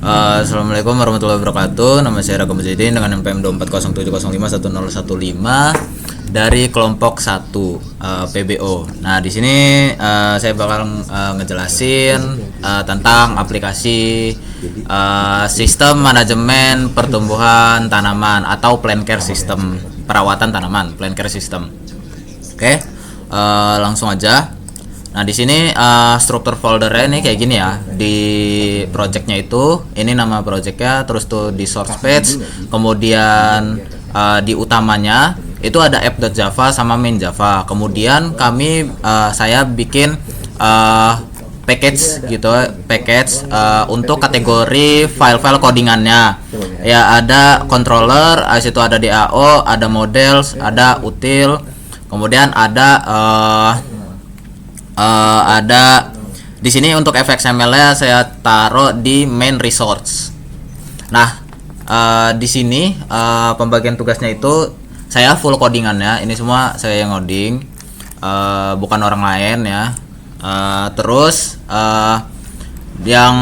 Assalamualaikum warahmatullahi wabarakatuh. Nama saya Raka Mujahidin dengan NPM 24070510015 dari kelompok 1 PBO. Nah, di sini saya bakal ngejelasin tentang aplikasi sistem manajemen pertumbuhan tanaman atau plant care system, perawatan tanaman, plant care system. Oke, langsung aja. Nah, di sini struktur foldernya ini kayak gini ya. Di projectnya itu, ini nama projectnya, terus tuh di source page, kemudian di utamanya itu ada app.java sama main Java. Kemudian saya bikin package gitu, untuk kategori file-file codingannya. Ya, ada controller, situ ada DAO, ada models, ada util, kemudian ada di sini untuk fxml-nya saya taruh di main resource. Nah, di sini pembagian tugasnya itu saya full codingannya. Ini semua saya yang ngoding, bukan orang lain ya. Terus yang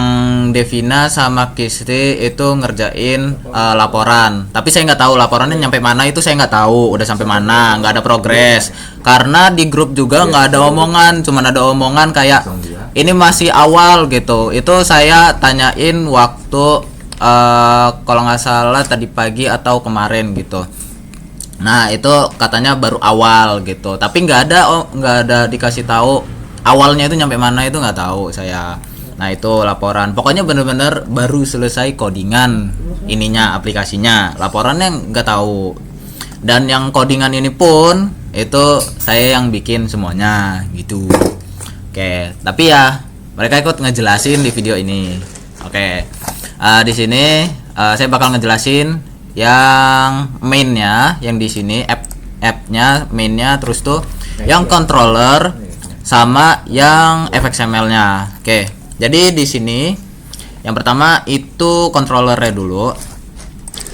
Devina sama Kisti itu ngerjain laporan, tapi saya nggak tahu laporannya nyampe mana, itu saya nggak tahu udah sampai mana, nggak ada progres karena di grup juga nggak ada omongan, cuman ada omongan kayak ini masih awal gitu. Itu saya tanyain waktu kalau nggak salah tadi pagi atau kemarin gitu. Nah, itu katanya baru awal gitu, tapi nggak ada dikasih tahu awalnya itu nyampe mana, itu nggak tahu saya. Nah, itu laporan. Pokoknya bener-bener baru selesai codingan ininya, aplikasinya. Laporannya nggak tahu. Dan yang codingan ini pun itu saya yang bikin semuanya gitu. Oke, tapi ya mereka ikut ngejelasin di video ini. Oke. Di sini saya bakal ngejelasin yang mainnya, yang di sini app-nya, mainnya, terus tuh yang controller sama yang fxml-nya. Oke. Jadi di sini yang pertama itu controllernya dulu.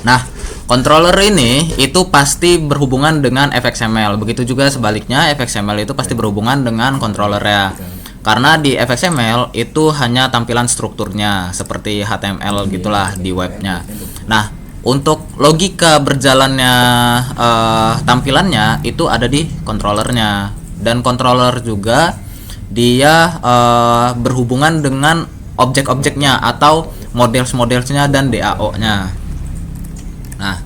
Nah, controller ini itu pasti berhubungan dengan fxml. Begitu juga sebaliknya, fxml itu pasti berhubungan dengan controllernya. Karena di fxml itu hanya tampilan strukturnya seperti HTML gitulah di webnya. Nah, untuk logika berjalannya tampilannya itu ada di controllernya. Dan controller juga dia berhubungan dengan objek-objeknya atau models-modelsnya dan DAO-nya. Nah,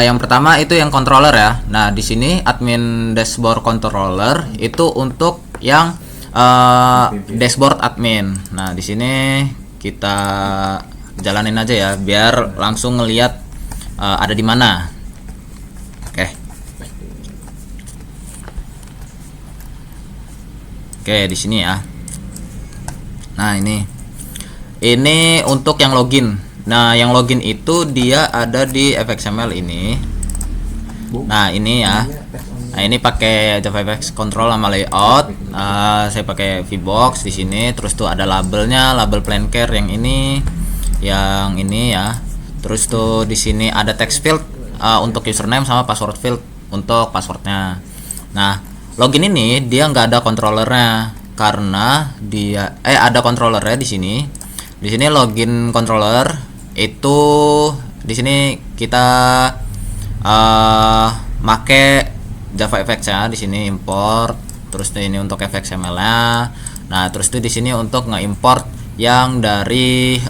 yang pertama itu yang controller ya. Nah, di sini admin dashboard controller itu untuk yang dashboard admin. Nah, di sini kita jalanin aja ya biar langsung ngelihat ada di mana. Oke, di sini ya. Nah, ini untuk yang login. Nah, yang login itu dia ada di fxml ini. Nah, ini ya. Nah, ini pakai JavaFX control sama layout. Saya pakai VBox di sini. Terus tuh ada labelnya, label plant care yang ini ya. Terus tuh di sini ada text field untuk username sama password field untuk passwordnya. Nah, login ini dia nggak ada controllernya karena dia ada controllernya di sini. Di sini login controller itu di sini kita make JavaFX ya. Di sini import, terus ini untuk fxml-nya. Nah, terus itu di sini untuk nge-import yang dari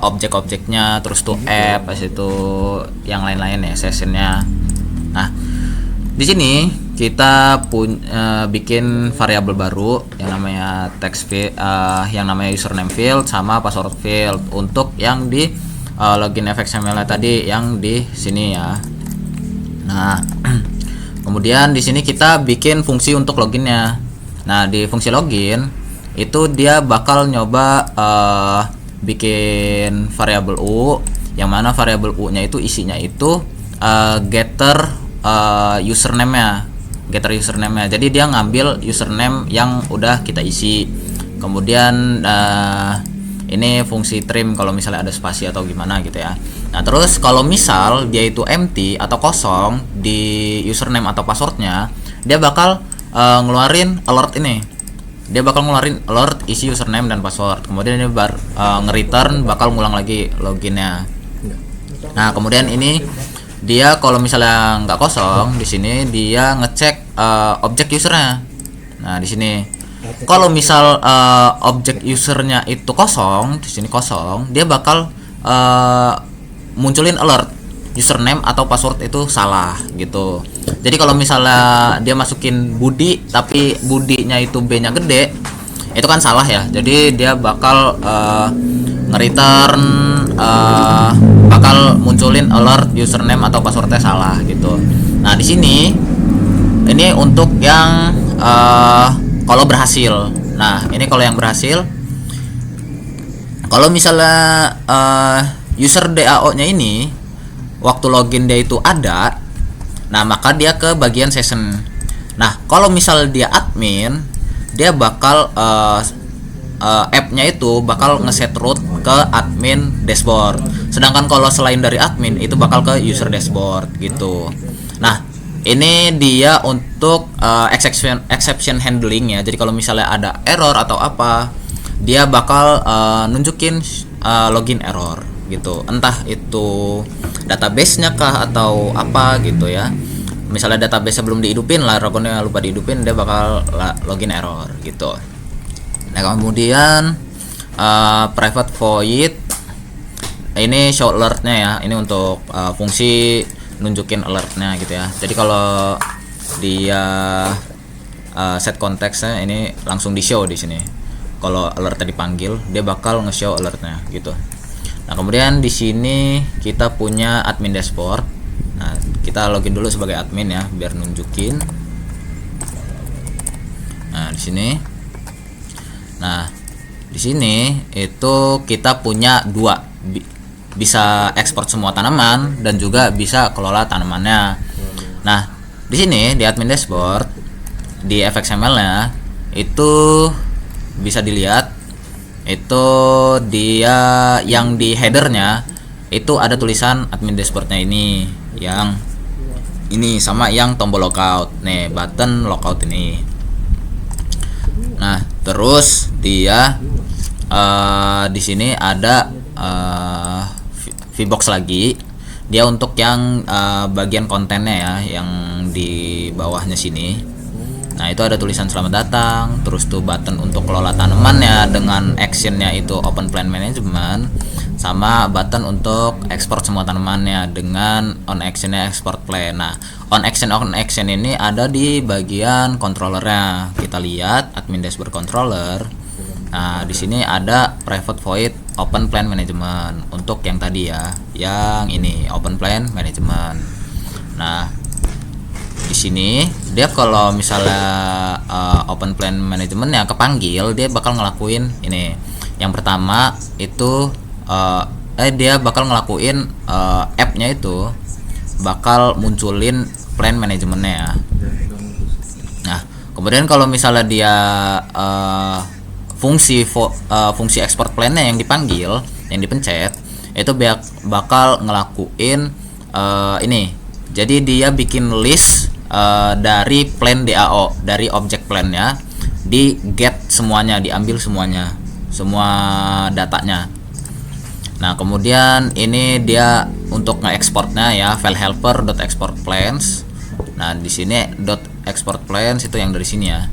objek-objeknya, terus tuh app, itu yang lain-lain ya, sessionnya. Nah, di sini kita bikin variabel baru yang namanya text field, yang namanya username field sama password field untuk yang di login fxml tadi yang di sini ya. Nah, kemudian di sini kita bikin fungsi untuk loginnya. Nah, di fungsi login itu dia bakal nyoba bikin variabel u, yang mana variabel u-nya itu isinya itu getter username-nya. Jadi dia ngambil username yang udah kita isi. Kemudian ini fungsi trim kalau misalnya ada spasi atau gimana gitu ya. Nah, terus kalau misal dia itu empty atau kosong di username atau passwordnya, dia bakal ngeluarin alert ini. dia bakal ngeluarin alert isi username dan password. Kemudian ini nge-return bakal ngulang lagi loginnya. Nah kemudian ini dia kalau misalnya nggak kosong, di sini dia ngecek objek usernya. Nah di sini kalau misal objek usernya itu kosong, di sini kosong, dia bakal munculin alert username atau password itu salah gitu. Jadi kalau misalnya dia masukin Budi tapi Budinya itu B-nya gede, itu kan salah ya. Jadi dia bakal nge-return bakal munculin alert username atau passwordnya salah gitu. Nah di sini ini untuk yang kalau berhasil. Nah ini kalau yang berhasil, kalau misalnya user DAO nya ini waktu login dia itu ada, nah maka dia ke bagian session. Nah kalau misal dia admin, dia bakal app-nya itu bakal ngeset root ke admin dashboard. Sedangkan kalau selain dari admin itu bakal ke user dashboard gitu. Nah ini dia untuk exception handling ya. Jadi kalau misalnya ada error atau apa, dia bakal nunjukin login error gitu. Entah itu database-nya kah atau apa gitu ya. Misalnya database belum dihidupin lah, rekonnya lupa dihidupin, dia bakal login error gitu. Nah kemudian private void ini show alertnya ya. Ini untuk fungsi nunjukin alertnya gitu ya. Jadi kalau dia set konteksnya ini langsung di show di sini. Kalau alertnya dipanggil, dia bakal nge-show alertnya gitu. Nah kemudian di sini kita punya admin dashboard. Nah kita login dulu sebagai admin ya, biar nunjukin. Nah di sini, nah di sini itu kita punya dua, bisa ekspor semua tanaman dan juga bisa kelola tanamannya. Nah di sini di admin dashboard di fxml-nya itu bisa dilihat itu dia yang di headernya itu ada tulisan admin dashboardnya ini, yang ini sama yang tombol logout nih, button logout ini. Nah terus dia di sini ada VBox lagi, dia untuk yang bagian kontennya ya, yang di bawahnya sini. Nah itu ada tulisan selamat datang, terus tuh button untuk kelola tanamannya dengan actionnya itu open plant management, sama button untuk ekspor semua tanamannya dengan on actionnya export plan. Nah on action ini ada di bagian controllernya. Kita lihat admin dashboard controller. Nah di sini ada private void open plan management untuk yang tadi ya, yang ini open plan management. Nah di sini dia kalau misalnya open plan managementnya kepanggil, dia bakal ngelakuin ini. Yang pertama itu dia bakal ngelakuin app-nya itu bakal munculin plan manajemennya ya. Nah kemudian kalau misalnya dia fungsi export plan-nya yang dipanggil, yang dipencet, itu bakal ngelakuin ini. Jadi dia bikin list dari plan DAO, dari objek plannya, di get semuanya, diambil semuanya, semua datanya. Nah kemudian ini dia untuk nge-exportnya ya, file helper.export plans. Nah di sini .export plans itu yang dari sini ya.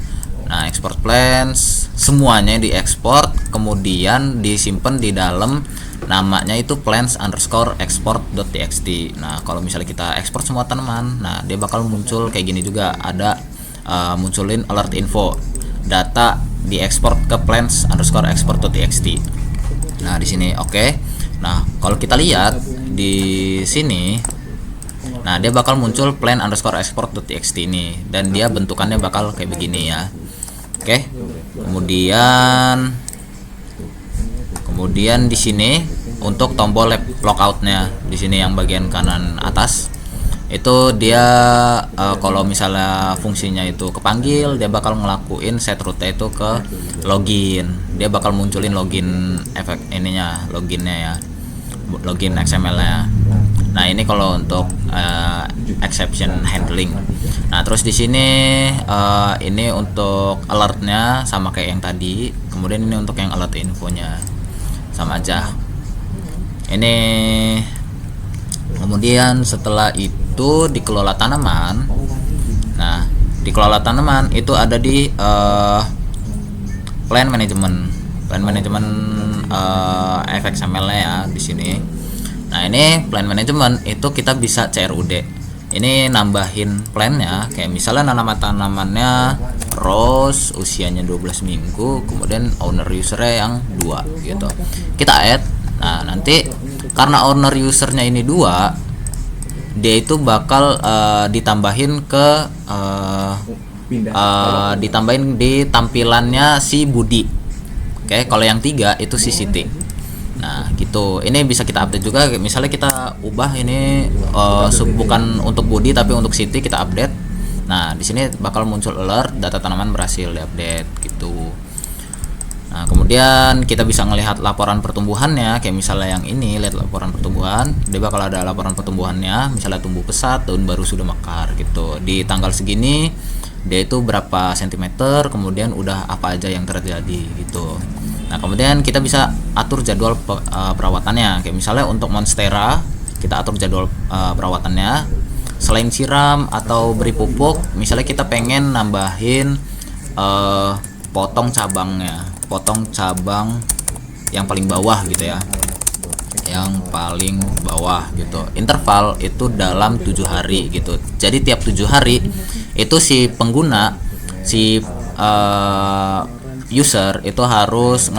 Nah export plans semuanya diekspor, kemudian disimpan di dalam namanya itu plans_export.txt. Nah kalau misalnya kita ekspor semua tanaman, nah dia bakal muncul kayak gini juga, ada munculin alert info, data diekspor ke plans_export.txt. Nah di sini oke. Nah kalau kita lihat di sini, nah dia bakal muncul plan_export.txt ini, dan dia bentukannya bakal kayak begini ya. Oke. Kemudian di sini untuk tombol logoutnya di sini yang bagian kanan atas itu dia kalau misalnya fungsinya itu kepanggil, dia bakal ngelakuin set root itu ke login. Dia bakal munculin login efek ininya, loginnya ya, login XML-nya. Nah, ini kalau untuk exception handling. Nah, terus di sini ini untuk alertnya sama kayak yang tadi. Kemudian ini untuk yang alert infonya sama aja. Ini kemudian setelah itu dikelola tanaman. Nah, dikelola tanaman itu ada di plan management FXML ya di sini. Nah, ini plan management itu kita bisa CRUD. Ini nambahin plannya, kayak misalnya tanamannya rose usianya 12 minggu, kemudian owner usernya yang 2 gitu. Kita add. Nah, nanti karena owner usernya ini 2, dia itu bakal ditambahin ke ditambahin di tampilannya si Budi. Oke, kalau yang 3 itu si Siti. Nah, gitu. Ini bisa kita update juga. Misalnya kita ubah ini bukan untuk Budi tapi untuk Siti, kita update. Nah, di sini bakal muncul alert data tanaman berhasil diupdate gitu. Nah, kemudian kita bisa melihat laporan pertumbuhannya. Kayak misalnya yang ini, lihat laporan pertumbuhan. Dia bakal ada laporan pertumbuhannya. Misalnya tumbuh pesat, daun baru sudah mekar gitu. Di tanggal segini dia itu berapa sentimeter, kemudian udah apa aja yang terjadi gitu. Nah, kemudian kita bisa atur jadwal perawatannya. Kayak misalnya untuk monstera, kita atur jadwal perawatannya. Selain siram atau beri pupuk, misalnya kita pengen nambahin potong cabang yang paling bawah gitu ya. Yang paling bawah gitu. Interval itu dalam 7 hari gitu. Jadi tiap 7 hari itu si pengguna, si user itu harus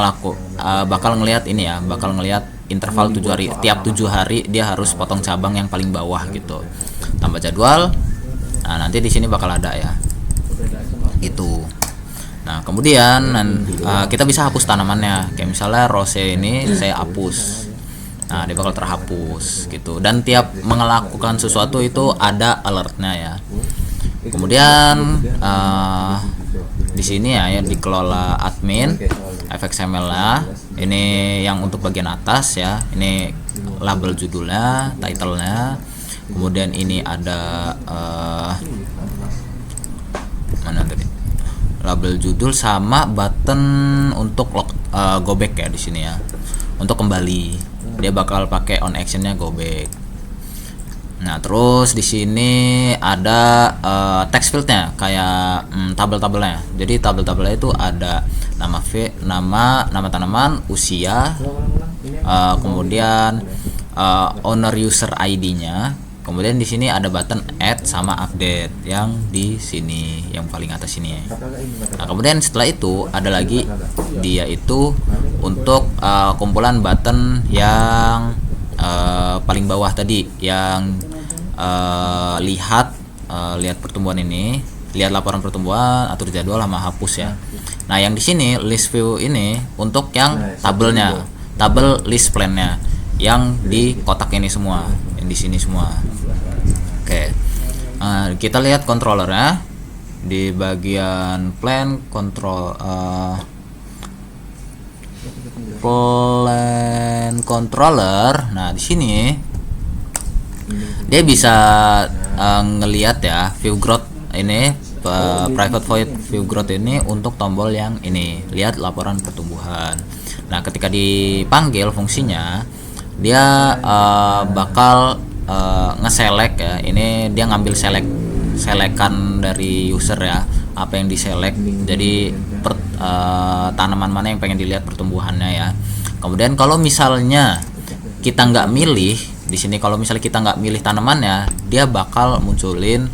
bakal ngelihat ini ya, bakal ngelihat interval 7 hari. Tiap 7 hari dia harus potong cabang yang paling bawah gitu. Tambah jadwal. Nah, nanti di sini bakal ada ya. Gitu. Nah, kemudian kita bisa hapus tanamannya. Kayak misalnya rose ini saya hapus. Nah, dia bakal terhapus gitu. Dan tiap melakukan sesuatu itu ada alertnya ya. Kemudian di sini ya yang dikelola admin FXML-nya. Ini yang untuk bagian atas ya. Ini label judulnya, title-nya. Kemudian ini ada mana tadi? Label judul sama button untuk go back ya di sini ya. Untuk kembali. Dia bakal pakai on action-nya go back. Nah, terus di sini ada text field-nya kayak tabel-tabelnya. Jadi tabel-tabelnya itu ada nama tanaman, usia, kemudian owner user ID-nya. Kemudian di sini ada button add sama update yang di sini, yang paling atas ini. Nah, kemudian setelah itu ada lagi dia itu untuk kumpulan button yang paling bawah tadi, yang lihat pertumbuhan ini, lihat laporan pertumbuhan, atur jadwal sama hapus ya. Nah, yang di sini list view ini untuk yang tabelnya, tabel list plan-nya yang di kotak ini semua, yang di sini semua. Oke. Kita lihat controllernya di bagian plan controller. Nah, di sini dia bisa ngelihat ya view growth ini, private void view growth ini untuk tombol yang ini, lihat laporan pertumbuhan. Nah, ketika dipanggil fungsinya dia bakal nge-select ya. Ini dia ngambil selekan dari user ya, apa yang diselect. Jadi tanaman mana yang pengen dilihat pertumbuhannya ya. Kemudian kalau misalnya kita nggak milih di sini, kalau misalnya kita nggak milih tanamannya, dia bakal munculin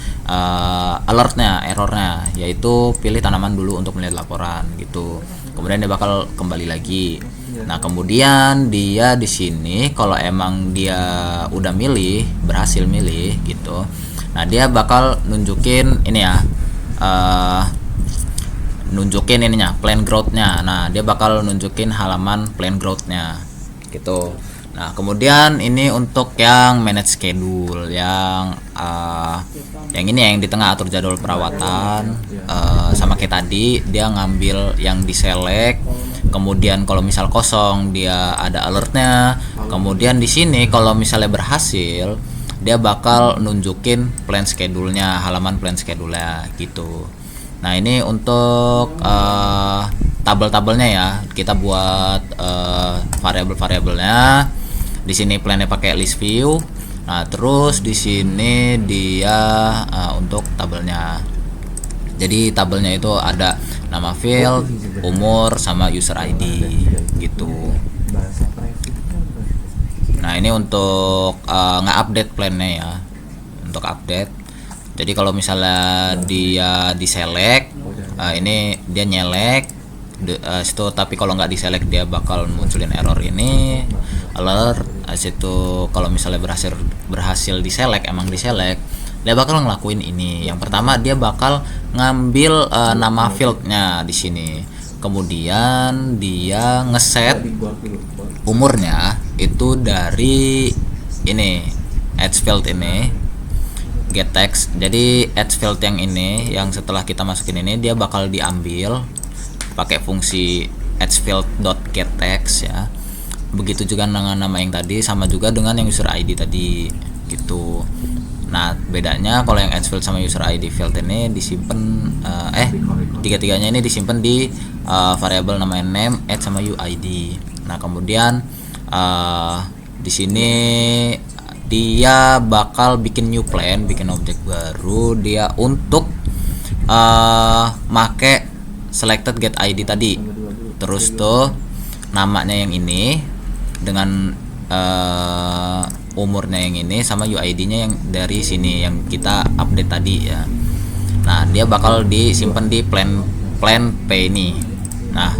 alertnya, errornya, yaitu pilih tanaman dulu untuk melihat laporan gitu. Kemudian dia bakal kembali lagi. Nah, kemudian dia di sini kalau emang dia udah berhasil milih gitu. Nah, dia bakal nunjukin ini ya, nunjukin ininya, plan growth-nya. Nah, dia bakal nunjukin halaman plan growth-nya gitu. Nah, kemudian ini untuk yang manage schedule, yang ini yang di tengah atur jadwal perawatan, sama kayak tadi dia ngambil yang diselect. Kemudian kalau misal kosong dia ada alertnya. Kemudian di sini kalau misalnya berhasil dia bakal nunjukin plan schedule-nya, halaman plan schedule-nya gitu. Nah, ini untuk tabel-tabelnya ya. Kita buat variabel-variabelnya. Di sini plan-nya pakai list view. Nah, terus di sini dia untuk tabelnya. Jadi tabelnya itu ada nama field, umur, sama user ID gitu. Nah, ini untuk nge-update plan-nya ya. Untuk update. Jadi kalau misalnya dia diselect, ini dia nyelek situ, tapi kalau nggak diselect dia bakal munculin error ini, alert. Situ kalau misalnya berhasil diselect, emang diselect, dia bakal ngelakuin ini. Yang pertama dia bakal ngambil nama fieldnya di sini. Kemudian dia ngeset umurnya itu dari ini edge field ini, get text. Jadi edge field yang ini, yang setelah kita masukin ini, dia bakal diambil pakai fungsi edge field.getText ya. Begitu juga dengan nama yang tadi, sama juga dengan yang user ID tadi gitu. Nah, bedanya kalau yang edge field sama user ID field ini disimpan tiga-tiganya ini disimpan di variabel namanya name, edge sama UID. Nah, kemudian di sini dia bakal bikin new plan, bikin objek baru dia untuk make selected get ID tadi. Terus tuh namanya yang ini dengan umurnya yang ini sama UID-nya yang dari sini yang kita update tadi ya. Nah, dia bakal disimpan di plan P ini. Nah,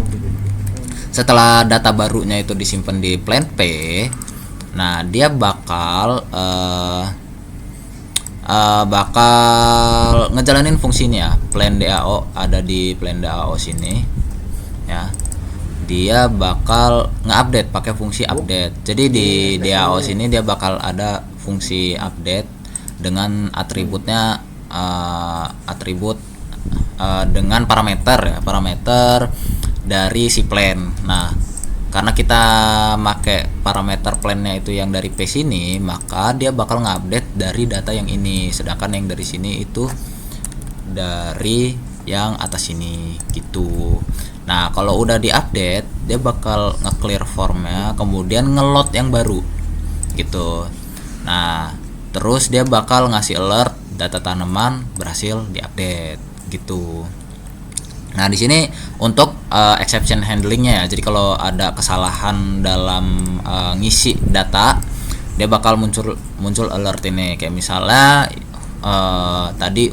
setelah data barunya itu disimpan di plan P, nah dia bakal ngejalanin fungsinya. Plan DAO ada di plan DAO sini ya. Dia bakal nge-update pakai fungsi update. Jadi di DAO sini dia bakal ada fungsi update dengan atributnya atribut dengan parameter ya, parameter dari si plan. Nah, karena kita make parameter plannya itu yang dari P sini, maka dia bakal ngupdate dari data yang ini, sedangkan yang dari sini itu dari yang atas ini gitu. Nah, kalau udah diupdate, dia bakal nge-clear formnya, kemudian nge-load yang baru gitu. Nah, terus dia bakal ngasih alert data tanaman berhasil diupdate gitu. Nah, di sini untuk exception handlingnya ya. Jadi kalau ada kesalahan dalam ngisi data, dia bakal muncul alert ini. Kayak misalnya tadi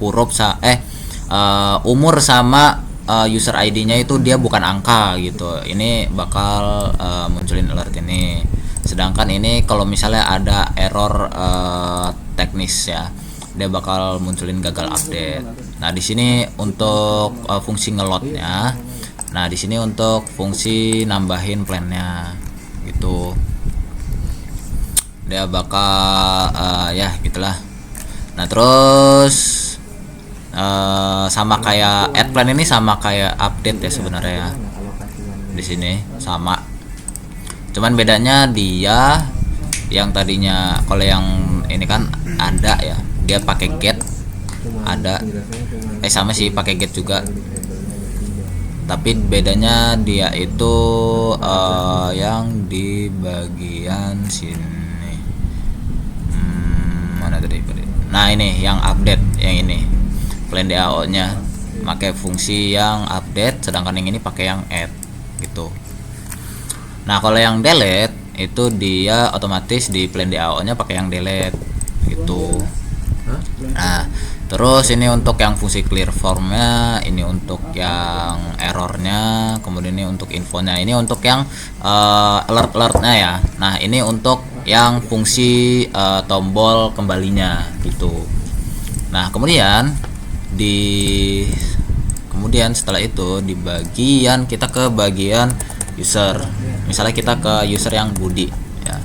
huruf umur sama user ID-nya itu dia bukan angka gitu. Ini bakal munculin alert ini. Sedangkan ini kalau misalnya ada error teknis ya, dia bakal munculin gagal update. Nah, di sini untuk fungsi ngelotnya. Nah, di sini untuk fungsi nambahin plannya gitu. Dia bakal ya gitulah. Nah, terus sama kayak add plan ini sama kayak update ya sebenarnya ya. Di sini sama. Cuman bedanya dia yang tadinya kalau yang ini kan ada ya, dia pakai get ada sama sih pakai get juga, tapi bedanya dia itu yang di bagian sini mana tadi. Nah, ini yang update yang ini plan DAO nya pakai fungsi yang update, sedangkan yang ini pakai yang add gitu. Nah, kalau yang delete itu dia otomatis di plan DAO nya pakai yang delete gitu. Nah, terus ini untuk yang fungsi clear formnya, ini untuk yang errornya, kemudian ini untuk infonya, ini untuk yang alertnya ya. Nah, ini untuk yang fungsi tombol kembalinya gitu. Nah, kemudian setelah itu di bagian kita ke bagian user. Misalnya kita ke user yang Budi ya.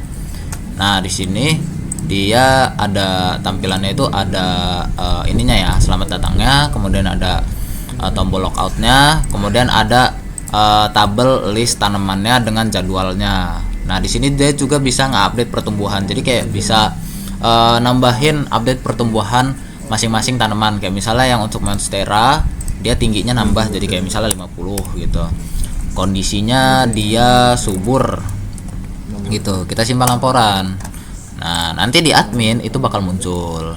Nah, di sini dia ada tampilannya itu ada ininya ya, selamat datangnya, kemudian ada tombol logoutnya, kemudian ada tabel list tanamannya dengan jadwalnya. Nah, di sini dia juga bisa nge-update pertumbuhan. Jadi kayak bisa nambahin update pertumbuhan masing-masing tanaman. Kayak misalnya yang untuk monstera dia tingginya nambah jadi kayak misalnya 50 gitu. Kondisinya dia subur gitu. Kita simpan laporan. Nah, nanti di admin itu bakal muncul.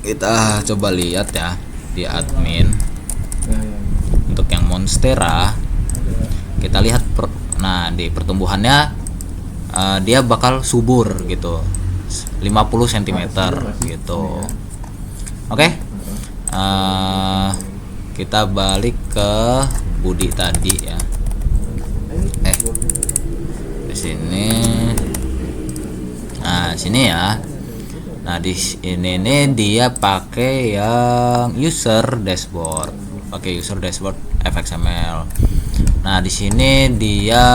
Kita coba lihat ya di admin. Untuk yang monstera kita lihat nah di pertumbuhannya dia bakal subur gitu 50 cm gitu. Oke. Kita balik ke Budi tadi ya. Di sini. Nah, sini ya. Nah, di ini nih dia pakai yang user dashboard. Pakai user dashboard FXML. Nah, di sini dia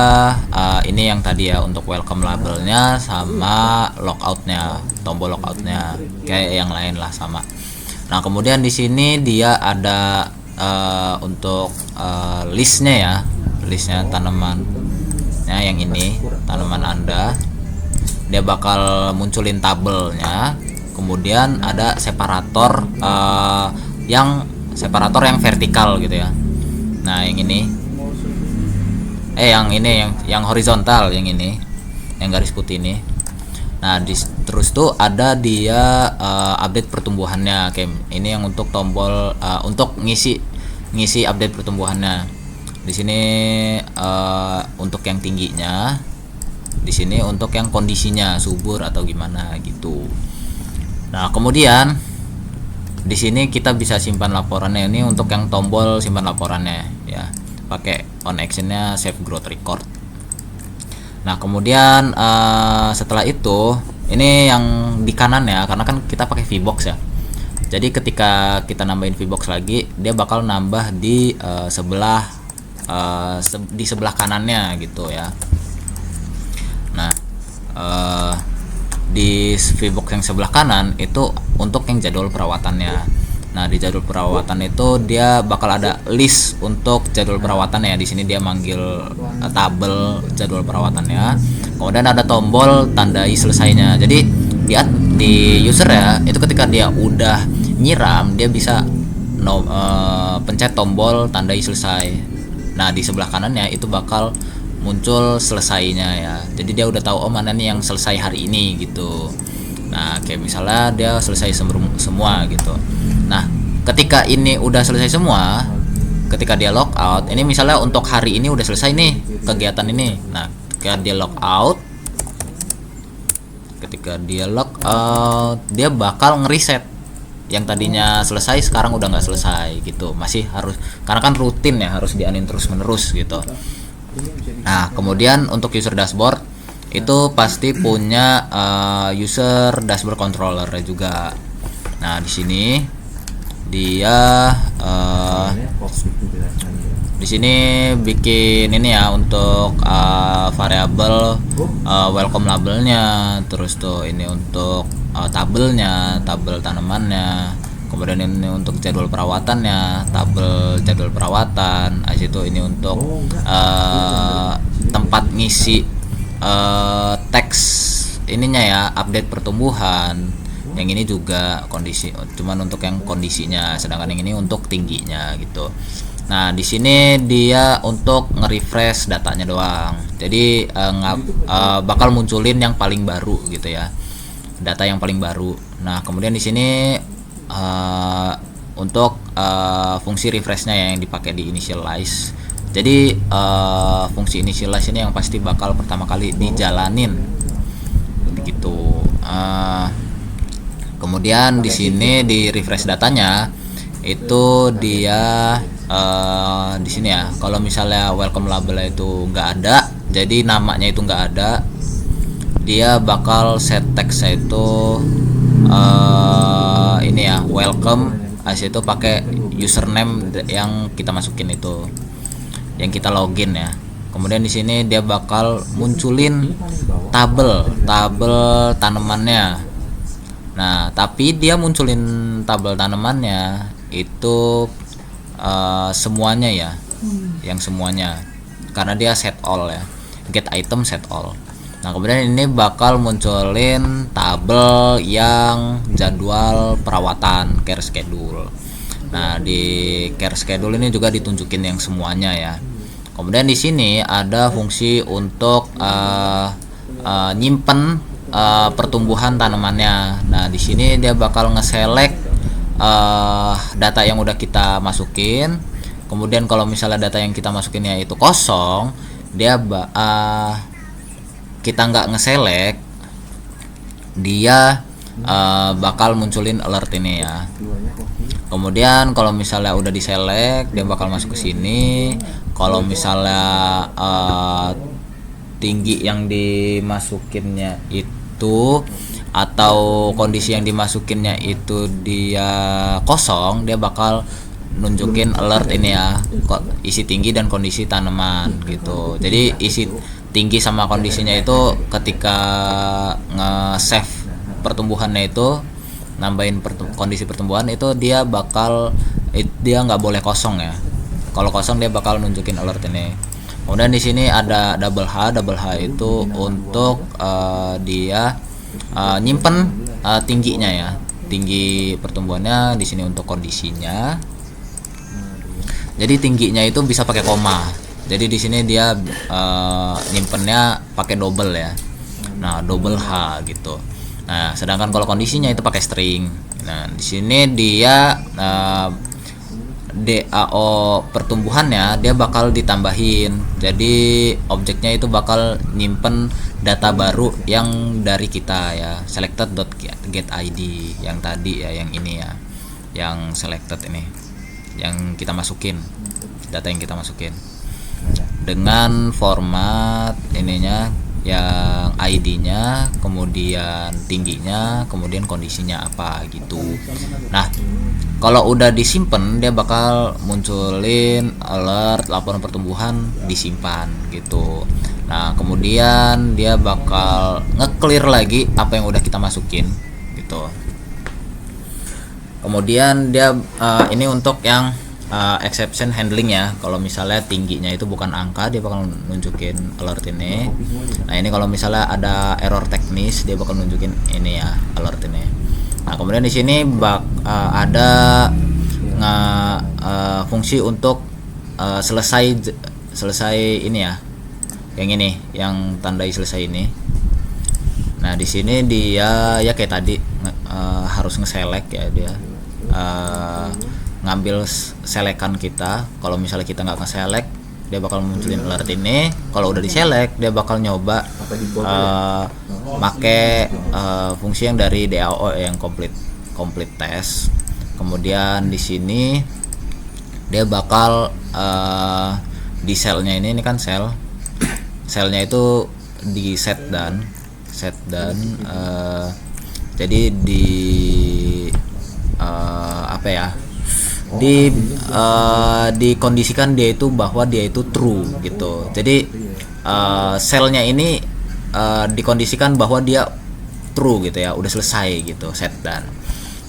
ini yang tadi ya untuk welcome labelnya sama logoutnya, tombol logoutnya kayak yang lain lah sama. Nah, kemudian di sini dia ada untuk listnya ya, listnya tanaman. Nah, yang ini tanaman Anda, dia bakal munculin tabelnya. Kemudian ada separator yang vertikal gitu ya. Nah, yang ini yang horizontal, yang ini yang garis putih ini. Nah, terus tuh ada dia update pertumbuhannya kayak ini yang untuk tombol untuk ngisi update pertumbuhannya. Di sini untuk yang tingginya, di sini untuk yang kondisinya subur atau gimana gitu. Nah, kemudian di sini kita bisa simpan laporannya. Ini untuk yang tombol simpan laporannya ya, pakai on actionnya save growth record. Nah, kemudian setelah itu ini yang di kanan ya, karena kan kita pakai VBox ya. Jadi ketika kita nambahin VBox lagi, dia bakal nambah di sebelah kanannya gitu ya. Nah, di VBox yang sebelah kanan itu untuk yang jadwal perawatannya. Nah, di jadwal perawatan itu dia bakal ada list untuk jadwal perawatannya. Di sini dia manggil tabel jadwal perawatannya. Kemudian ada tombol tandai selesainya. Jadi di user ya, itu ketika dia udah nyiram, dia bisa pencet tombol tandai selesai. Nah, di sebelah kanannya itu bakal muncul selesainya ya. Jadi dia udah tahu mana nih yang selesai hari ini gitu. Nah, kayak misalnya dia selesai semua gitu. Nah, ketika ini udah selesai semua, ketika dia logout, ini misalnya untuk hari ini udah selesai nih kegiatan ini. Nah, ketika dia logout, dia bakal ngeriset yang tadinya selesai sekarang udah nggak selesai gitu. Masih harus, karena kan rutin ya, harus dianin terus menerus gitu. Nah, kemudian untuk user dashboard itu pasti punya user dashboard controller juga. Nah, di sini dia di sini bikin ini ya untuk variabel welcome labelnya, terus tuh ini untuk tabelnya, tabel tanamannya. Kemudian ini untuk jadwal perawatannya, tabel jadwal perawatan. Habis itu ini untuk tempat ngisi teks ininya ya, update pertumbuhan. Yang ini juga kondisi, cuman untuk yang kondisinya, sedangkan yang ini untuk tingginya gitu. Nah, di sini dia untuk nge-refresh datanya doang. Jadi bakal munculin yang paling baru gitu ya, data yang paling baru. Nah, kemudian di sini untuk fungsi refreshnya yang dipakai di initialize. Jadi fungsi initialize ini yang pasti bakal pertama kali dijalanin begitu. Kemudian di sini di refresh datanya itu dia di sini ya, kalau misalnya welcome label itu nggak ada, jadi namanya itu nggak ada, dia bakal set text itu ini ya, welcome, habis itu pakai username yang kita masukin itu, yang kita login ya. Kemudian di sini dia bakal munculin tabel tanamannya. Nah, tapi dia munculin tabel tanamannya itu semuanya ya, yang semuanya, karena dia set all ya, get item set all. Nah, kemudian ini bakal munculin tabel yang jadwal perawatan care schedule. Nah, di care schedule ini juga ditunjukin yang semuanya ya. Kemudian di sini ada fungsi untuk nyimpen pertumbuhan tanamannya. Nah, di sini dia bakal nge-select data yang udah kita masukin. Kemudian kalau misalnya data yang kita masukinnya itu kosong, dia kita nggak nge-select, dia bakal munculin alert ini ya. Kemudian kalau misalnya udah diselect, dia bakal masuk ke sini. Kalau misalnya tinggi yang dimasukinnya itu atau kondisi yang dimasukinnya itu dia kosong, dia bakal nunjukin alert ini ya, isi tinggi dan kondisi tanaman gitu. Jadi isi tinggi sama kondisinya itu ketika nge-save pertumbuhannya itu, nambahin kondisi pertumbuhan itu, dia nggak boleh kosong ya. Kalau kosong dia bakal nunjukin alert ini. Kemudian di sini ada double H itu untuk dia nyimpen tingginya ya, tinggi pertumbuhannya. Di sini untuk kondisinya. Jadi tingginya itu bisa pakai koma. Jadi di sini dia nyimpennya pakai double ya. Nah, double H gitu. Nah, sedangkan kalau kondisinya itu pakai string. Nah, di sini dia DAO pertumbuhannya dia bakal ditambahin. Jadi objeknya itu bakal nyimpen data baru yang dari kita ya, selected.getID yang tadi ya, yang ini ya, yang selected ini, yang kita masukin, data yang kita masukin dengan format ininya, yang ID-nya, kemudian tingginya, kemudian kondisinya apa gitu. Nah, kalau udah disimpan, dia bakal munculin alert laporan pertumbuhan disimpan gitu. Nah, kemudian dia bakal nge-clear lagi apa yang udah kita masukin gitu. Kemudian dia ini untuk yang exception handling ya. Kalau misalnya tingginya itu bukan angka, dia bakal nunjukin alert ini. Nah, ini kalau misalnya ada error teknis, dia bakal nunjukin ini ya, alert ini. Nah, kemudian di sini ada fungsi untuk selesai ini ya, yang ini, yang tandai selesai ini. Nah, di sini dia ya kayak tadi harus nge-select ya, dia ngambil selekan kita. Kalau misalnya kita nggak nge-select, dia bakal munculin alert ini. Kalau udah di-select, dia bakal nyoba make fungsi yang dari DAO yang complete test. Kemudian di sini dia bakal di selnya ini kan selnya itu di set dan jadi apa ya, dikondisikan dia itu bahwa dia itu true gitu. Jadi selnya ini dikondisikan bahwa dia true gitu ya, udah selesai gitu, set dan.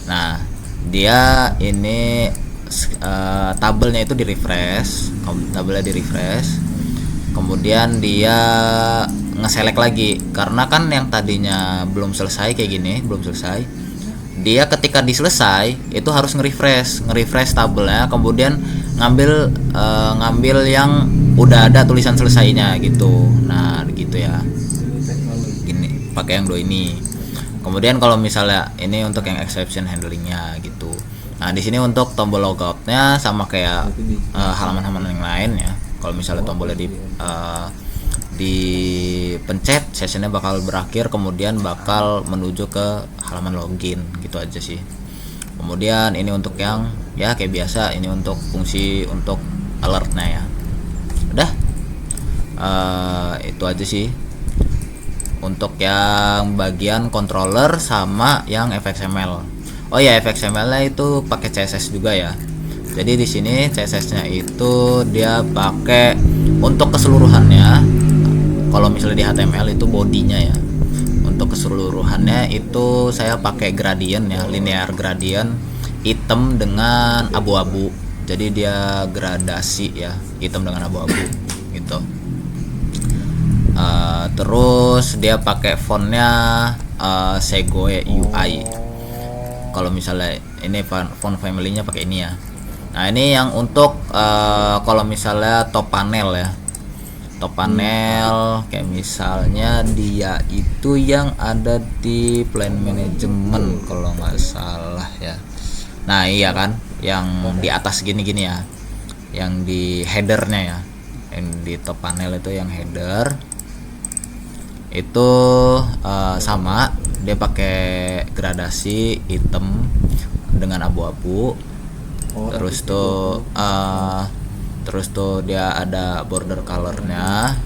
Nah, dia ini tabelnya itu di refresh, kemudian dia nge-select lagi, karena kan yang tadinya belum selesai kayak gini, belum selesai. Dia ketika diselesai itu harus nge-refresh tabelnya, kemudian ngambil yang udah ada tulisan selesainya gitu. Nah, gitu ya. Gini, pakai yang dua ini. Kemudian kalau misalnya ini untuk yang exception handlingnya gitu. Nah, di sini untuk tombol logoutnya sama kayak halaman-halaman yang lain ya. Kalau misalnya tombolnya dipencet, sessionnya bakal berakhir, kemudian bakal menuju ke halaman login gitu aja sih. Kemudian ini untuk yang ya kayak biasa, ini untuk fungsi untuk alertnya ya. Udah itu aja sih untuk yang bagian controller sama yang fxml. Oh ya, fxml-nya itu pakai CSS juga ya. Jadi di sini CSS-nya itu dia pakai untuk keseluruhannya. Kalau misalnya di HTML itu bodinya ya, untuk keseluruhannya itu saya pakai gradient ya, linear gradient, hitam dengan abu-abu. Jadi dia gradasi ya, hitam dengan abu-abu gitu. Terus dia pakai fontnya Segoe UI. Kalau misalnya ini font family-nya pakai ini ya. Nah ini yang untuk kalau misalnya top panel ya, top panel kayak misalnya dia itu yang ada di plan management kalau nggak salah ya. Nah iya kan, yang di atas gini-gini ya, yang di headernya ya, yang di top panel itu yang header itu sama, dia pakai gradasi hitam dengan abu-abu. Terus tuh dia ada border colornya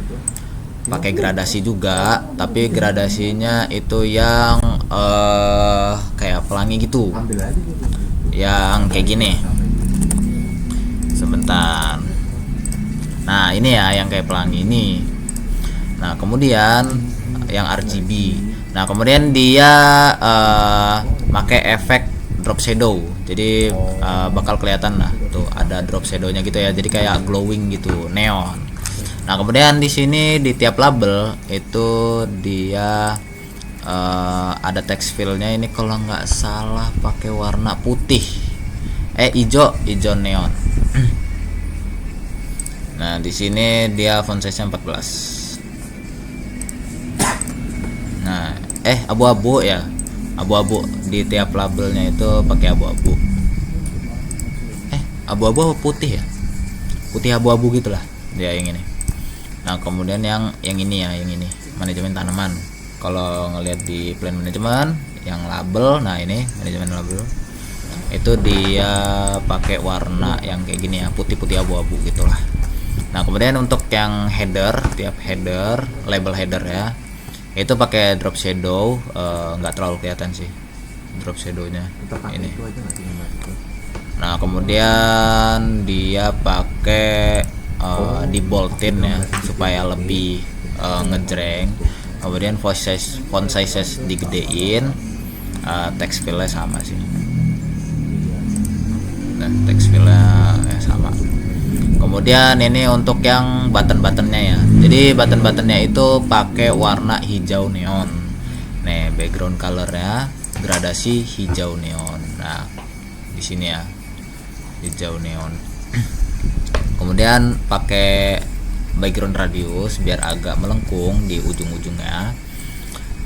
pakai gradasi juga, tapi gradasinya itu yang kayak pelangi gitu, yang kayak gini. Sebentar. Nah ini ya yang kayak pelangi ini. Nah kemudian yang RGB. Nah kemudian dia pakai efek drop shadow, jadi bakal kelihatan lah tuh ada drop shadownya gitu ya, jadi kayak glowing gitu, neon. Nah kemudian di sini di tiap label itu dia ada text fillnya ini kalau nggak salah pakai warna putih, hijau neon. Nah di sini dia font size nya 14. Nah abu-abu ya, abu-abu di tiap labelnya itu pakai abu-abu. Abu-abu putih ya, putih abu-abu gitulah dia yang ini. Nah kemudian yang ini ya, yang ini manajemen tanaman. Kalau ngelihat di plan manajemen yang label, nah ini manajemen label itu dia pakai warna yang kayak gini ya, putih-putih abu-abu gitulah. Nah kemudian untuk yang header, tiap header, label header ya, itu pakai drop shadow, nggak terlalu kelihatan sih drop shadownya ini. Nah kemudian dia pakai di boldin ya supaya lebih ngejreng. Kemudian font size digedein, text fillnya sama sih. Nah text fillnya sama. Kemudian ini untuk yang button-buttonnya ya, jadi button-buttonnya itu pakai warna hijau neon. Nih background colornya gradasi hijau neon. Nah di sini ya hijau neon. Kemudian pakai background radius biar agak melengkung di ujung-ujungnya.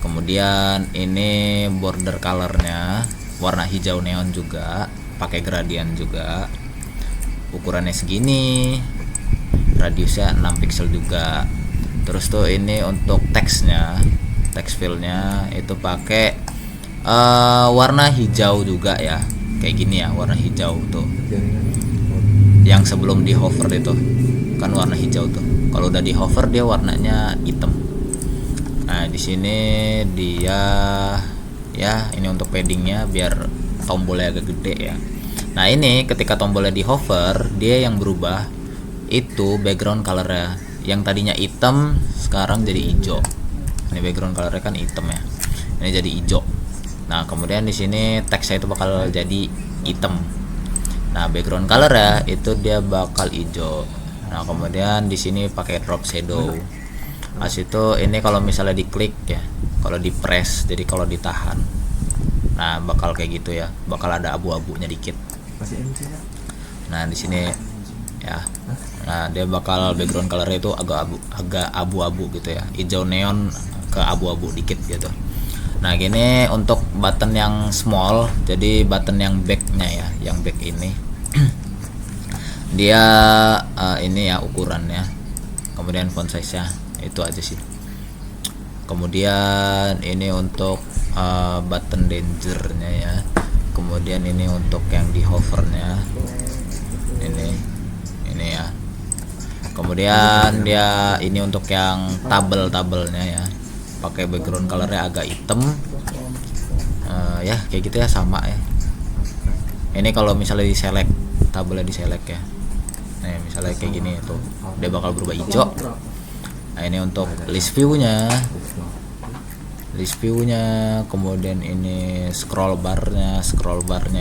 Kemudian ini border colornya warna hijau neon juga, pakai gradient juga. Ukurannya segini, radiusnya 6 pixel juga. Terus tuh ini untuk teksnya, text fillnya itu pakai warna hijau juga ya, kayak gini ya, warna hijau tuh. Yang sebelum di hover itu kan warna hijau tuh. Kalau udah di hover dia warnanya hitam. Nah di sini dia ya, ini untuk paddingnya biar tombolnya agak gede ya. Nah ini ketika tombolnya di hover, dia yang berubah itu background colornya, yang tadinya hitam sekarang jadi hijau. Ini background colornya kan hitam ya, ini jadi hijau. Nah kemudian di sini teksnya itu bakal jadi hitam. Nah background colornya itu dia bakal hijau. Nah kemudian di sini pakai drop shadow. Nah situ ini kalau misalnya diklik ya, kalau di press, jadi kalau ditahan, nah bakal kayak gitu ya, bakal ada abu-abunya dikit. Nah di sini ya, nah dia bakal background colornya itu agak abu-abu gitu ya, hijau neon ke abu-abu dikit gitu. Nah gini untuk button yang small, jadi button yang backnya ya, yang back ini dia ini ya ukurannya. Kemudian font size nya itu aja sih. Kemudian ini untuk button dangernya ya. Kemudian ini untuk yang di hovernya, ini ya. Kemudian dia ini untuk yang tabel-tabelnya ya, pakai background colornya agak hitam. Ya kayak gitu ya, sama ya. Ini kalau misalnya di select, tabelnya di select ya. Nah misalnya kayak gini tuh, dia bakal berubah hijau. Nah ini untuk list view-nya, kemudian ini scroll barnya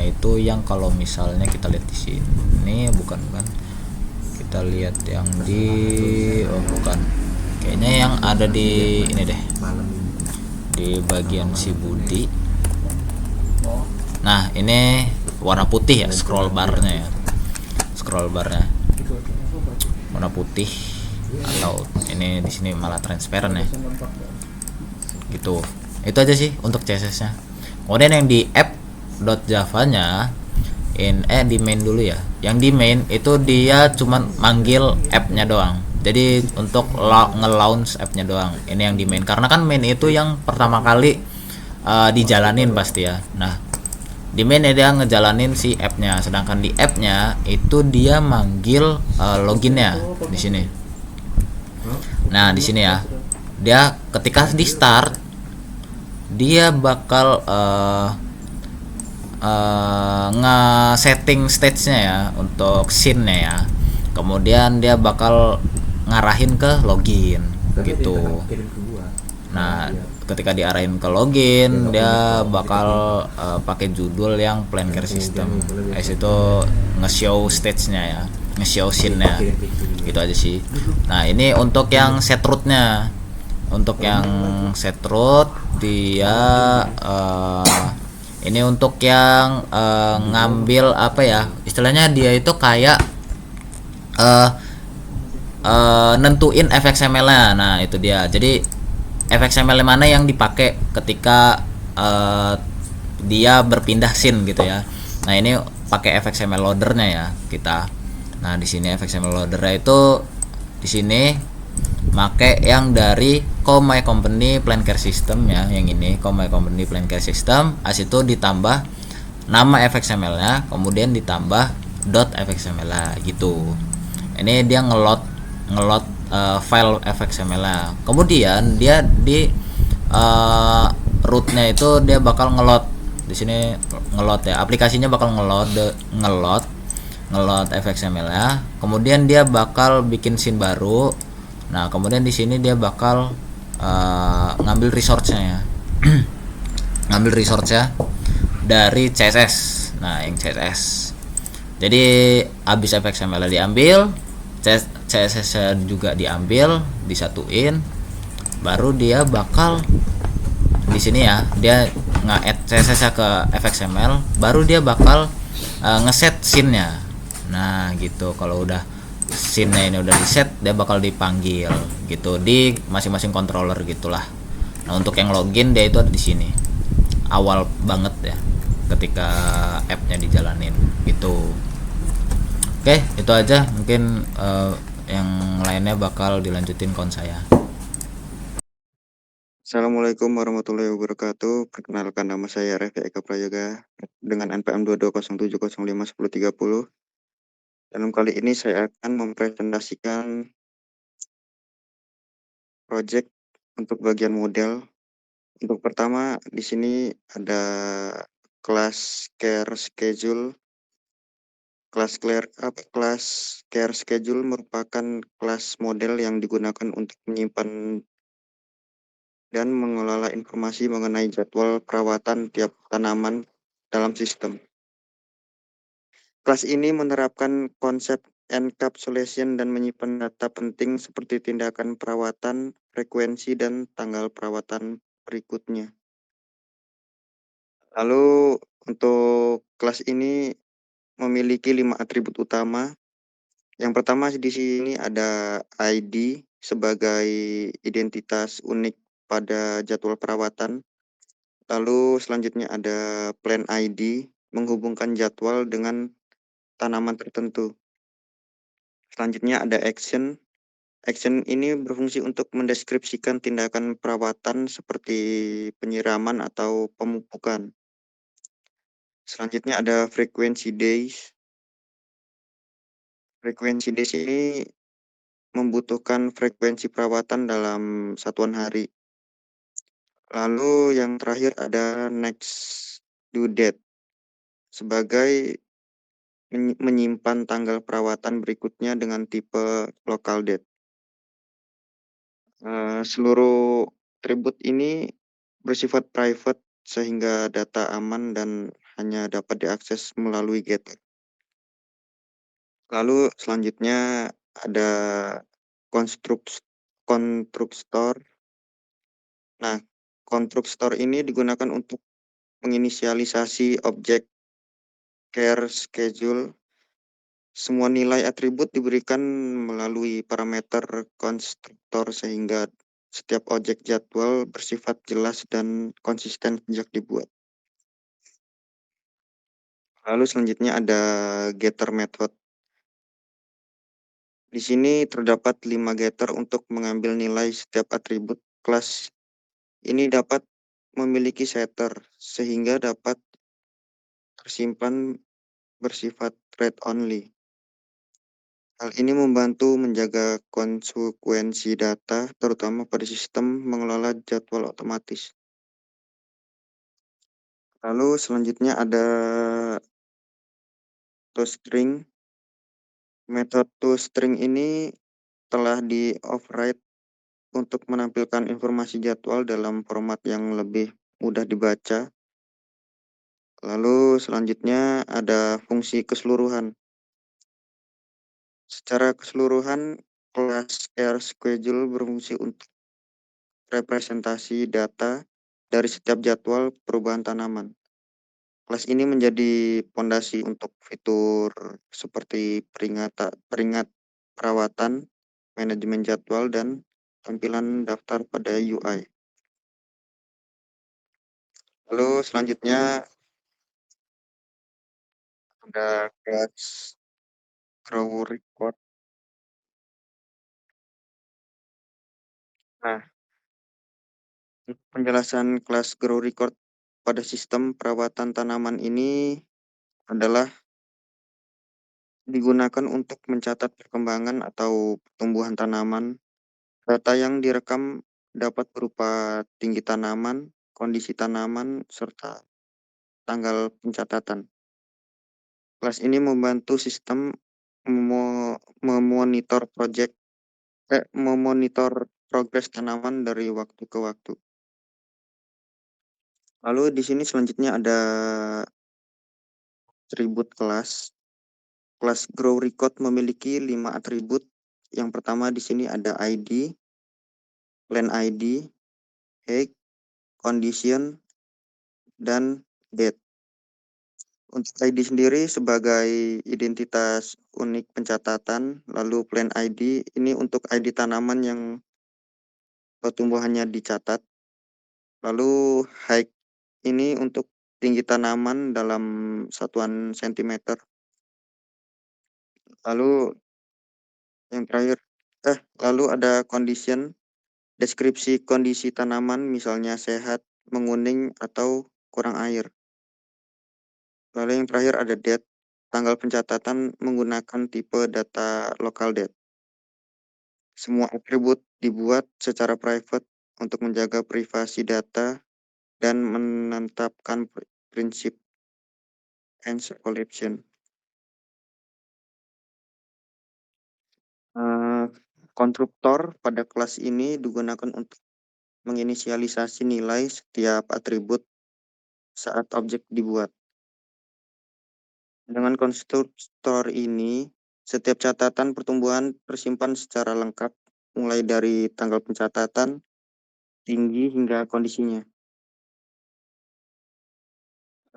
itu yang kalau misalnya kita lihat di sini, bukan kita lihat yang di bukan, Kayaknya yang ada di ini deh, di bagian si Budi. Nah, ini warna putih ya, scroll barnya ya. Scroll barnya warna putih, atau ini di sini malah transparent ya. Gitu. Itu aja sih untuk CSS-nya. Kemudian yang di app.java-nya di main dulu ya. Yang di main itu dia cuman manggil app-nya doang. Jadi untuk nge-launch app-nya doang. Ini yang di main, karena kan main itu yang pertama kali dijalanin pasti ya. Nah, di main dia ngejalanin si app-nya, sedangkan di app-nya itu dia manggil loginnya di sini. Nah, di sini ya. Dia ketika di start dia bakal nge-setting stage-nya ya untuk scene-nya ya. Kemudian dia bakal ngarahin ke login gitu. Nah, ketika diarahin ke login, dia bakal pakai judul yang Plan Care System. Habis itu nge-show stage-nya ya, nge-show scene-nya. Gitu aja sih. Nah, ini untuk yang set root-nya. Untuk yang set root dia ini untuk yang ngambil apa ya, istilahnya dia itu kayak nentuin fxml-nya. Nah, itu dia. Jadi fxml mana yang dipakai ketika dia berpindah scene gitu ya. Nah, ini pakai fxml loadernya ya kita. Nah, di sini fxml loadernya itu di sini make yang dari My Company Plan Care System ya, yang ini My Company Plan Care System. As itu ditambah nama fxml-nya, kemudian ditambah .fxml gitu. Ini dia ngelot file fxml-nya. Kemudian dia di rootnya itu dia bakal ngelot di sini, ngelot ya, aplikasinya bakal ngelot fxml-nya. Kemudian dia bakal bikin scene baru. Nah, kemudian di sini dia bakal ngambil resource-nya ya. Ngambil resource-nya dari CSS. Nah, yang CSS. Jadi habis fxml diambil, CSS juga diambil, disatuin, baru dia bakal di sini ya, dia nge-add CSS ke fxml, baru dia bakal ngeset scene-nya. Nah, gitu. Kalau udah scene-nya ini udah di set, dia bakal dipanggil gitu di masing-masing controller gitulah. Nah, untuk yang login dia itu ada di sini. Awal banget ya ketika app-nya dijalanin gitu. Oke, itu aja. Mungkin yang lainnya bakal dilanjutin kon saya. Assalamualaikum warahmatullahi wabarakatuh. Perkenalkan, nama saya Revi Eka Prayoga dengan NPM 2207051030. Dalam kali ini saya akan mempresentasikan project untuk bagian model. Untuk pertama di sini ada kelas care schedule. Kelas care schedule merupakan kelas model yang digunakan untuk menyimpan dan mengelola informasi mengenai jadwal perawatan tiap tanaman dalam sistem. Kelas ini menerapkan konsep encapsulation dan menyimpan data penting seperti tindakan perawatan, frekuensi, dan tanggal perawatan berikutnya. Lalu untuk kelas ini memiliki 5 atribut utama. Yang pertama di sini ada ID sebagai identitas unik pada jadwal perawatan. Lalu selanjutnya ada plan ID menghubungkan jadwal dengan tanaman tertentu. Selanjutnya ada action. Action ini berfungsi untuk mendeskripsikan tindakan perawatan seperti penyiraman atau pemupukan. Selanjutnya ada frequency days. Frequency days ini membutuhkan frekuensi perawatan dalam satuan hari. Lalu yang terakhir ada next due date sebagai menyimpan tanggal perawatan berikutnya dengan tipe local date. Seluruh atribut ini bersifat private sehingga data aman dan hanya dapat diakses melalui getter. Lalu selanjutnya ada Constructor. Nah, Constructor ini digunakan untuk menginisialisasi objek care schedule. Semua nilai atribut diberikan melalui parameter konstruktor sehingga setiap objek jadwal bersifat jelas dan konsisten sejak dibuat. Lalu selanjutnya ada getter method. Di sini terdapat 5 getter untuk mengambil nilai setiap atribut kelas. Ini dapat memiliki setter sehingga dapat tersimpan bersifat read only. Hal ini membantu menjaga konsekuensi data, terutama pada sistem mengelola jadwal otomatis. Lalu selanjutnya ada toString. Metode toString ini telah di-override untuk menampilkan informasi jadwal dalam format yang lebih mudah dibaca. Lalu selanjutnya ada fungsi keseluruhan. Secara keseluruhan, kelas AirSchedule berfungsi untuk representasi data dari setiap jadwal perubahan tanaman. Kelas ini menjadi fondasi untuk fitur seperti peringat perawatan, manajemen jadwal, dan tampilan daftar pada UI. Lalu selanjutnya ada kelas Grow Record. Nah, penjelasan kelas Grow Record pada sistem perawatan tanaman ini adalah digunakan untuk mencatat perkembangan atau pertumbuhan tanaman. Data yang direkam dapat berupa tinggi tanaman, kondisi tanaman, serta tanggal pencatatan. Kelas ini membantu sistem memonitor progres tanaman dari waktu ke waktu. Lalu di sini selanjutnya ada atribut kelas. Kelas Grow Record memiliki 5 atribut. Yang pertama di sini ada ID, plant ID, height, condition, dan date. Untuk ID sendiri sebagai identitas unik pencatatan, lalu plant ID ini untuk ID tanaman yang pertumbuhannya dicatat. Lalu height ini untuk tinggi tanaman dalam satuan sentimeter. Lalu yang terakhir, lalu ada condition, deskripsi kondisi tanaman misalnya sehat, menguning, atau kurang air. Lalu yang terakhir ada date, tanggal pencatatan menggunakan tipe data local date. Semua atribut dibuat secara private untuk menjaga privasi data dan menetapkan prinsip answer collection. Konstruktor pada kelas ini digunakan untuk menginisialisasi nilai setiap atribut saat objek dibuat. Dengan konstruktor ini, setiap catatan pertumbuhan tersimpan secara lengkap, mulai dari tanggal pencatatan, tinggi, hingga kondisinya.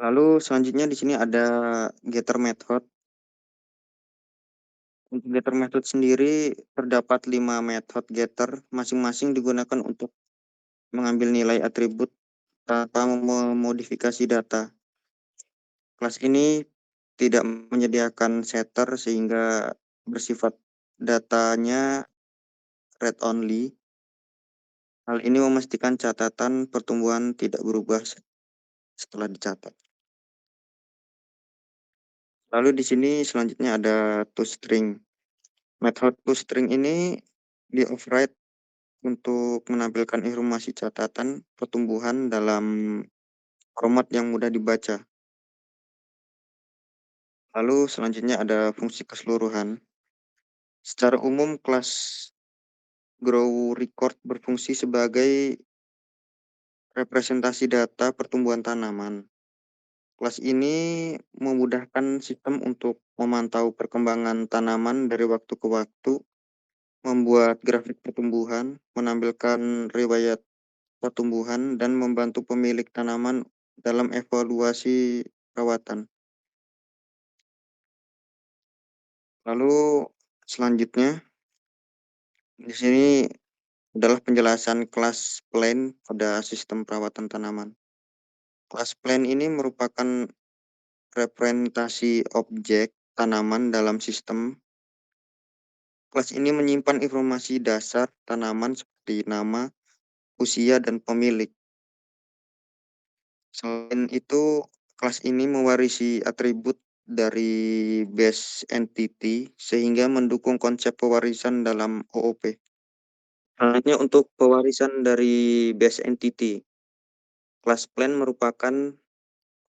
Lalu selanjutnya di sini ada getter method. Untuk getter method sendiri terdapat 5 method getter, masing-masing digunakan untuk mengambil nilai atribut tanpa memodifikasi data. Kelas ini tidak menyediakan setter sehingga bersifat datanya read only. Hal ini memastikan catatan pertumbuhan tidak berubah setelah dicatat. Lalu di sini selanjutnya ada toString. Metode toString ini di-override untuk menampilkan informasi catatan pertumbuhan dalam format yang mudah dibaca. Lalu selanjutnya ada fungsi keseluruhan. Secara umum, kelas Grow Record berfungsi sebagai representasi data pertumbuhan tanaman. Kelas ini memudahkan sistem untuk memantau perkembangan tanaman dari waktu ke waktu membuat grafik pertumbuhan, menampilkan riwayat pertumbuhan, dan membantu pemilik tanaman dalam evaluasi perawatan. Lalu selanjutnya di sini adalah penjelasan kelas plan pada sistem perawatan tanaman. Kelas plan ini merupakan representasi objek tanaman dalam sistem. Kelas ini menyimpan informasi dasar tanaman seperti nama, usia, dan pemilik. Selain itu, kelas ini mewarisi atribut dari base entity sehingga mendukung konsep pewarisan dalam OOP. Selanjutnya untuk pewarisan dari base entity. Kelas plan merupakan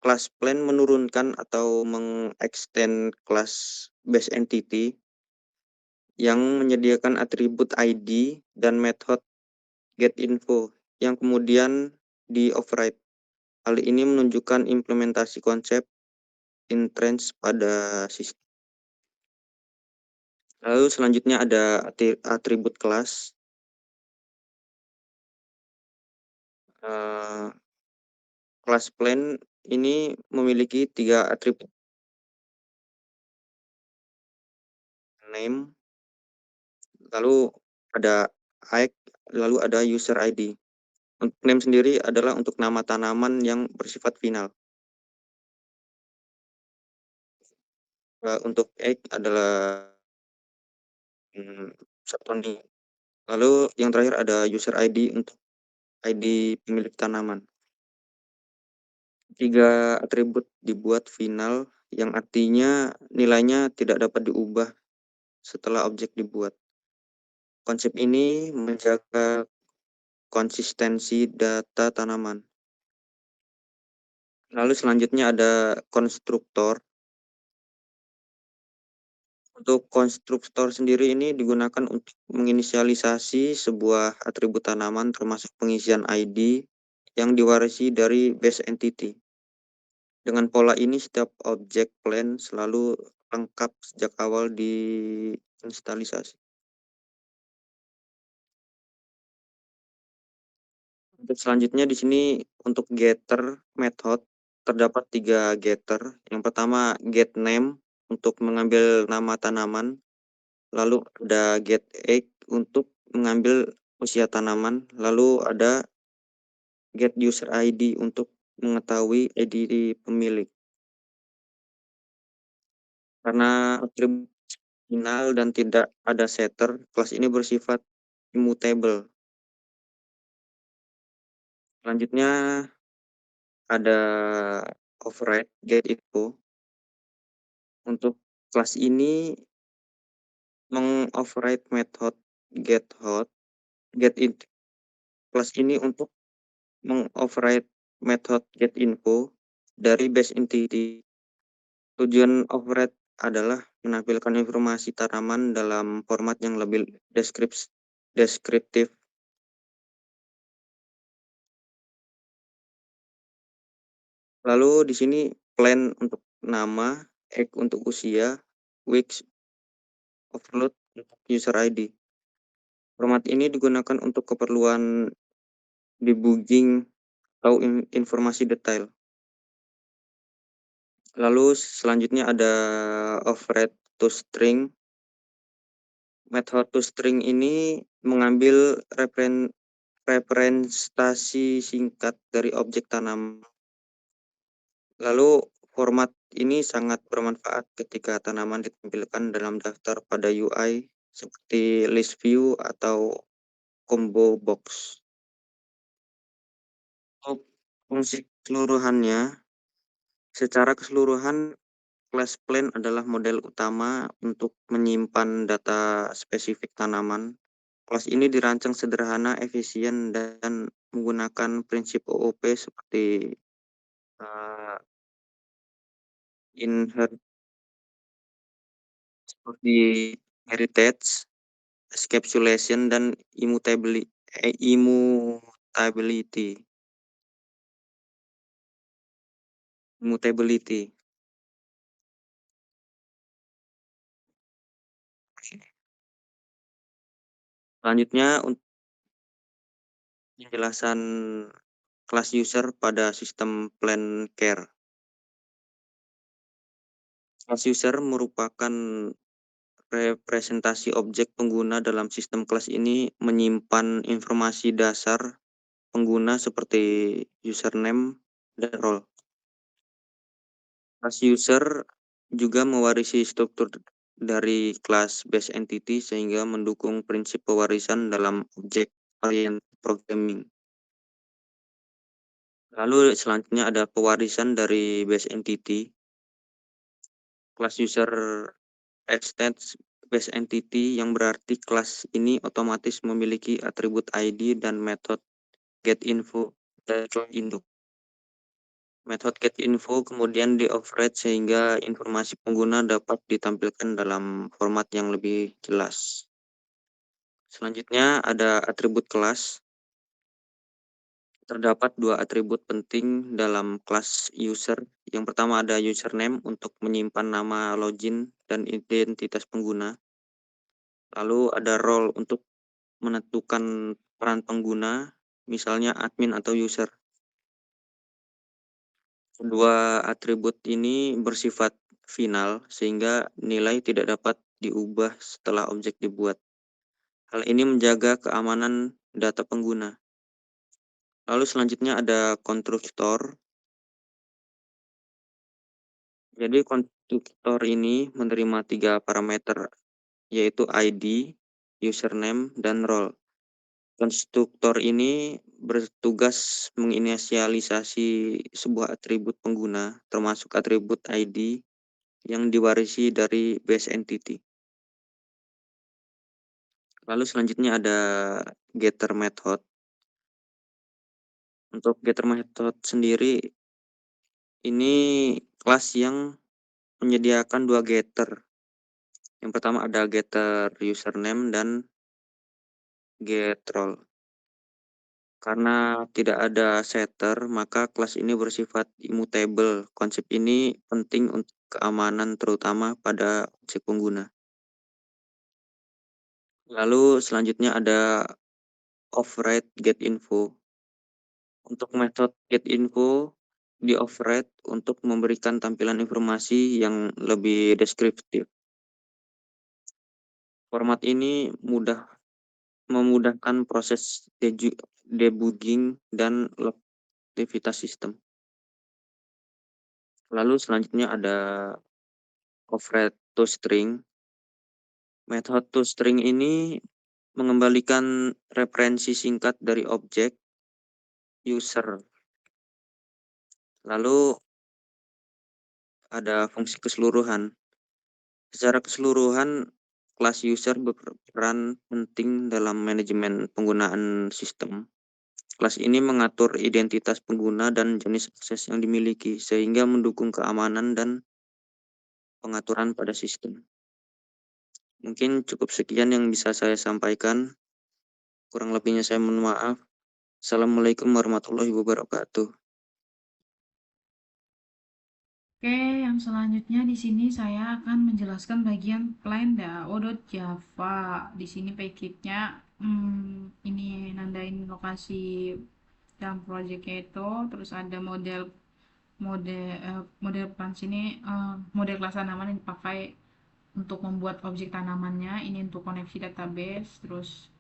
kelas plan menurunkan atau mengextend kelas base entity yang menyediakan atribut ID dan method getInfo yang kemudian di-override. Hal ini menunjukkan implementasi konsep intrange pada sistem. Lalu selanjutnya ada atribut kelas. Kelas plan ini memiliki 3 atribut. Name, lalu ada id, lalu ada user ID. Untuk name sendiri adalah untuk nama tanaman yang bersifat final. Untuk id adalah subtoni. Lalu yang terakhir ada user ID untuk ID pemilik tanaman. 3 atribut dibuat final yang artinya nilainya tidak dapat diubah setelah objek dibuat. Konsep ini menjaga konsistensi data tanaman. Lalu selanjutnya ada konstruktor. Untuk konstruktor sendiri ini digunakan untuk menginisialisasi sebuah atribut tanaman termasuk pengisian ID yang diwarisi dari base entity. Dengan pola ini setiap objek plan selalu lengkap sejak awal diinstalisasi. Untuk selanjutnya di sini untuk getter method terdapat 3 getter. Yang pertama get name untuk mengambil nama tanaman, lalu ada get age untuk mengambil usia tanaman, lalu ada get user ID untuk mengetahui ID pemilik. Karena atribut final dan tidak ada setter, kelas ini bersifat immutable. Selanjutnya ada override getInfo. Untuk kelas ini mengoverride method getIn. Kelas ini untuk mengoverride method getInfo dari base entity. Tujuan override adalah menampilkan informasi tanaman dalam format yang lebih deskriptif. Lalu di sini plan untuk nama, age untuk usia, weeks, overload untuk user ID. Format ini digunakan untuk keperluan debugging atau informasi detail. Lalu selanjutnya ada override to string. Method to string ini mengambil representasi singkat dari objek tanaman. Lalu format ini sangat bermanfaat ketika tanaman ditampilkan dalam daftar pada UI seperti list view atau combo box. Untuk fungsi keseluruhannya, secara keseluruhan kelas plan adalah model utama untuk menyimpan data spesifik tanaman. Kelas ini dirancang sederhana, efisien, dan menggunakan prinsip OOP seperti uh, heritage, encapsulation, dan immutability. Selanjutnya untuk penjelasan kelas user pada sistem plan care. Kelas user merupakan representasi objek pengguna dalam sistem kelas ini menyimpan informasi dasar pengguna seperti username dan role. Kelas user juga mewarisi struktur dari kelas base entity sehingga mendukung prinsip pewarisan dalam objek oriented programming. Lalu selanjutnya ada pewarisan dari base entity. Kelas user extends base entity yang berarti kelas ini otomatis memiliki atribut ID dan metode getInfo dan induk. Metode getInfo kemudian di-override sehingga informasi pengguna dapat ditampilkan dalam format yang lebih jelas. Selanjutnya ada atribut kelas. Terdapat dua atribut penting dalam kelas user. Yang pertama ada username untuk menyimpan nama login dan identitas pengguna. Lalu ada role untuk menentukan peran pengguna, misalnya admin atau user. Kedua atribut ini bersifat final sehingga nilai tidak dapat diubah setelah objek dibuat. Hal ini menjaga keamanan data pengguna. Lalu selanjutnya ada konstruktor. Jadi konstruktor ini menerima 3 parameter, yaitu ID, username, dan role. Konstruktor ini bertugas menginisialisasi sebuah atribut pengguna, termasuk atribut ID yang diwarisi dari base entity. Lalu selanjutnya ada getter method. Untuk getter method sendiri, ini kelas yang menyediakan 2 getter. Yang pertama ada getter username dan get role. Karena tidak ada setter, maka kelas ini bersifat immutable. Konsep ini penting untuk keamanan terutama pada objek pengguna. Lalu selanjutnya ada override getInfo. Untuk metode getInfo di-override untuk memberikan tampilan informasi yang lebih deskriptif. Format ini memudahkan proses debugging dan aktivitas sistem. Lalu selanjutnya ada override toString. Metode toString ini mengembalikan referensi singkat dari objek user. Lalu ada fungsi keseluruhan. Secara keseluruhan, kelas user berperan penting dalam manajemen penggunaan sistem. Kelas ini mengatur identitas pengguna dan jenis akses yang dimiliki, sehingga mendukung keamanan dan pengaturan pada sistem. Mungkin cukup sekian yang bisa saya sampaikan. Kurang lebihnya saya mohon maaf. Assalamualaikum warahmatullahi wabarakatuh. Oke, yang selanjutnya di sini saya akan menjelaskan bagian plain.dao.java. Di sini package-nya ini nandain lokasi dalam projectnya itu, terus ada model plan sini, model kelas tanaman yang dipakai untuk membuat objek tanamannya. Ini untuk koneksi database, terus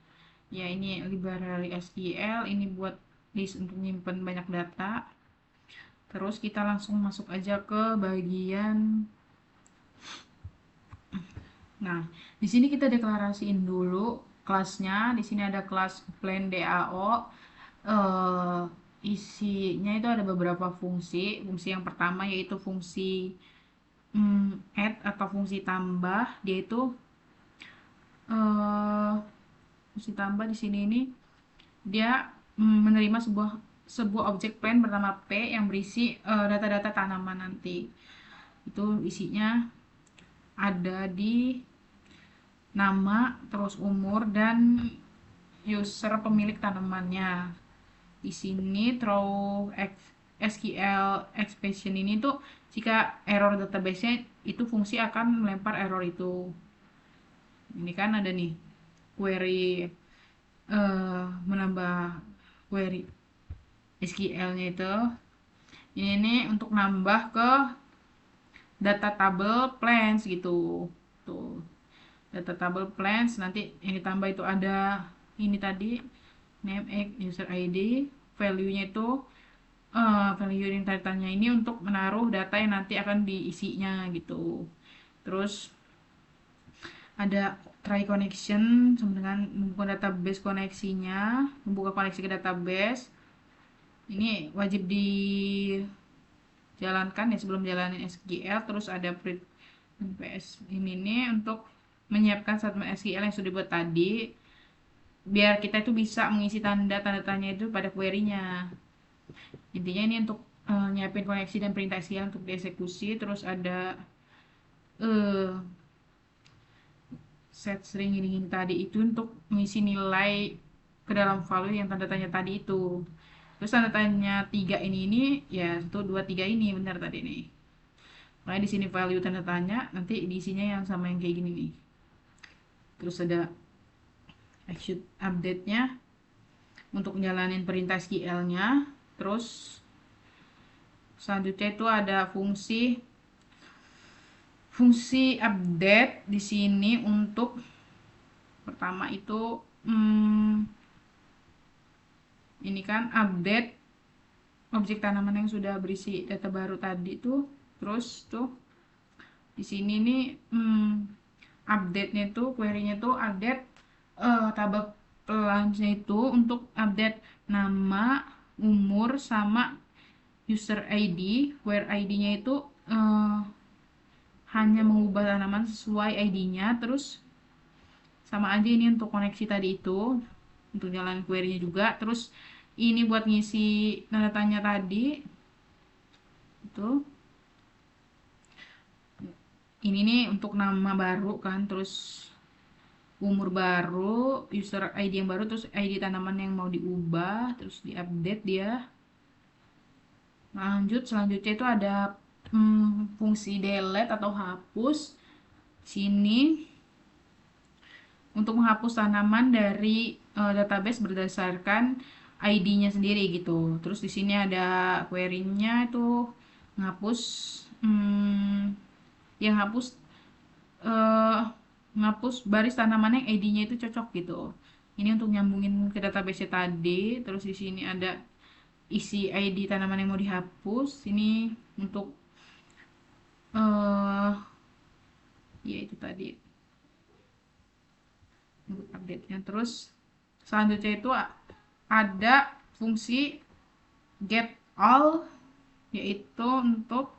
ya ini library SQL, ini buat list untuk nyimpen banyak data. Terus kita langsung masuk aja ke bagian. Nah, di sini kita deklarasiin dulu kelasnya. Di sini ada kelas plan DAO. Isinya itu ada beberapa fungsi. Fungsi yang pertama yaitu fungsi add atau fungsi tambah. Dia itu fungsi tambah di sini ini dia menerima sebuah objek plan bernama P yang berisi data-data tanaman nanti. Itu isinya ada di nama, terus umur, dan user pemilik tanamannya. Di sini throw SQL expression ini tuh jika error database-nya itu fungsi akan melempar error itu. Ini kan ada nih query menambah query SQL-nya itu. Ini nih untuk nambah ke data table plans gitu. Tuh. Data table plans nanti yang ditambah itu ada ini tadi name, user ID, value-nya itu value yang tanya ini untuk menaruh data yang nanti akan diisinya gitu. Terus ada try connection sama dengan membuka database koneksinya, membuka koneksi ke database. Ini wajib dijalankan ya sebelum jalanin SQL. Terus ada print PS ini nih untuk menyiapkan statement SQL yang sudah dibuat tadi biar kita itu bisa mengisi tanda-tandanya itu pada query-nya. Intinya ini untuk nyiapin koneksi dan perintah SQL untuk dieksekusi. Terus ada set string ini tadi itu untuk mengisi nilai ke dalam value yang tanda tanya tadi itu. Terus tanda tanya 3 ini ya itu 2 3 ini benar tadi nih. Makanya di sini value tanda tanya, nanti diisinya yang sama yang kayak gini nih. Terus ada execute update-nya untuk menjalanin perintah SQL-nya. Terus selanjutnya itu ada fungsi update di sini untuk pertama itu ini kan update objek tanaman yang sudah berisi data baru tadi tuh. Terus tuh di sini nih update-nya tuh query-nya tuh update tabel plans-nya itu untuk update nama, umur sama user ID. Where ID-nya itu hanya mengubah tanaman sesuai ID-nya. Terus sama aja ini untuk koneksi tadi itu untuk jalan query-nya juga. Terus ini buat ngisi tanda tanya tadi itu. Ini nih untuk nama baru kan, terus umur baru, user ID yang baru, terus ID tanaman yang mau diubah, terus diupdate dia. Lanjut selanjutnya itu ada fungsi delete atau hapus. Sini untuk menghapus tanaman dari database berdasarkan ID-nya sendiri gitu. Terus di sini ada query-nya itu ngapus yang ngapus baris tanaman yang ID-nya itu cocok gitu. Ini untuk nyambungin ke database tadi. Terus di sini ada isi ID tanaman yang mau dihapus. Ini untuk ya itu tadi untuk update-nya. Terus selanjutnya itu ada fungsi get all, yaitu untuk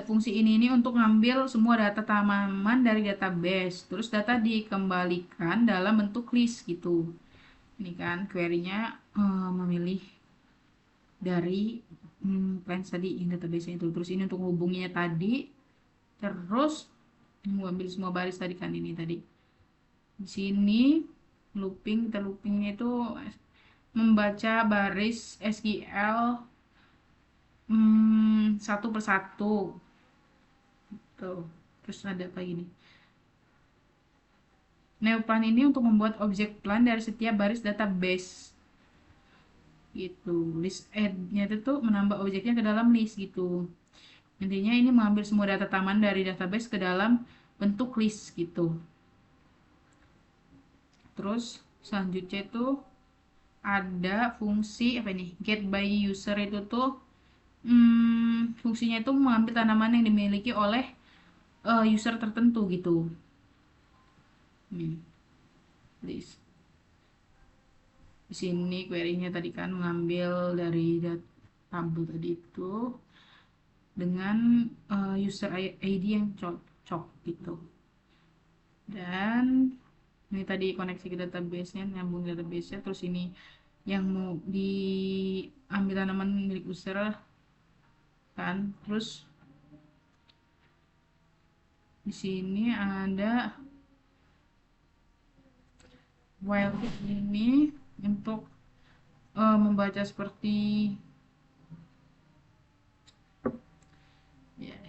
fungsi ini untuk ngambil semua data tanaman dari database. Terus data dikembalikan dalam bentuk list gitu. Ini kan query-nya memilih dari plans tadi yang database itu. Terus ini untuk hubunginya tadi. Terus mengambil semua baris tadi kan ini tadi. Di sini looping, kita loopingnya itu membaca baris SQL satu persatu. Tuh. Terus ada kayak gini. Neoplan ini untuk membuat objek plan dari setiap baris database. Gitu. List add-nya itu tuh menambah objeknya ke dalam list gitu. Intinya ini mengambil semua data taman dari database ke dalam bentuk list gitu. Terus selanjutnya itu ada fungsi apa ini? Get by user itu tuh fungsinya itu mengambil tanaman yang dimiliki oleh user tertentu gitu. List. Di sini query-nya tadi kan mengambil dari tabel tadi itu dengan user ID yang cocok gitu. Dan ini tadi koneksi ke database-nya, nyambung database-nya. Terus ini yang mau diambil tanaman milik user kan. Terus di sini ada while ini untuk membaca seperti ya,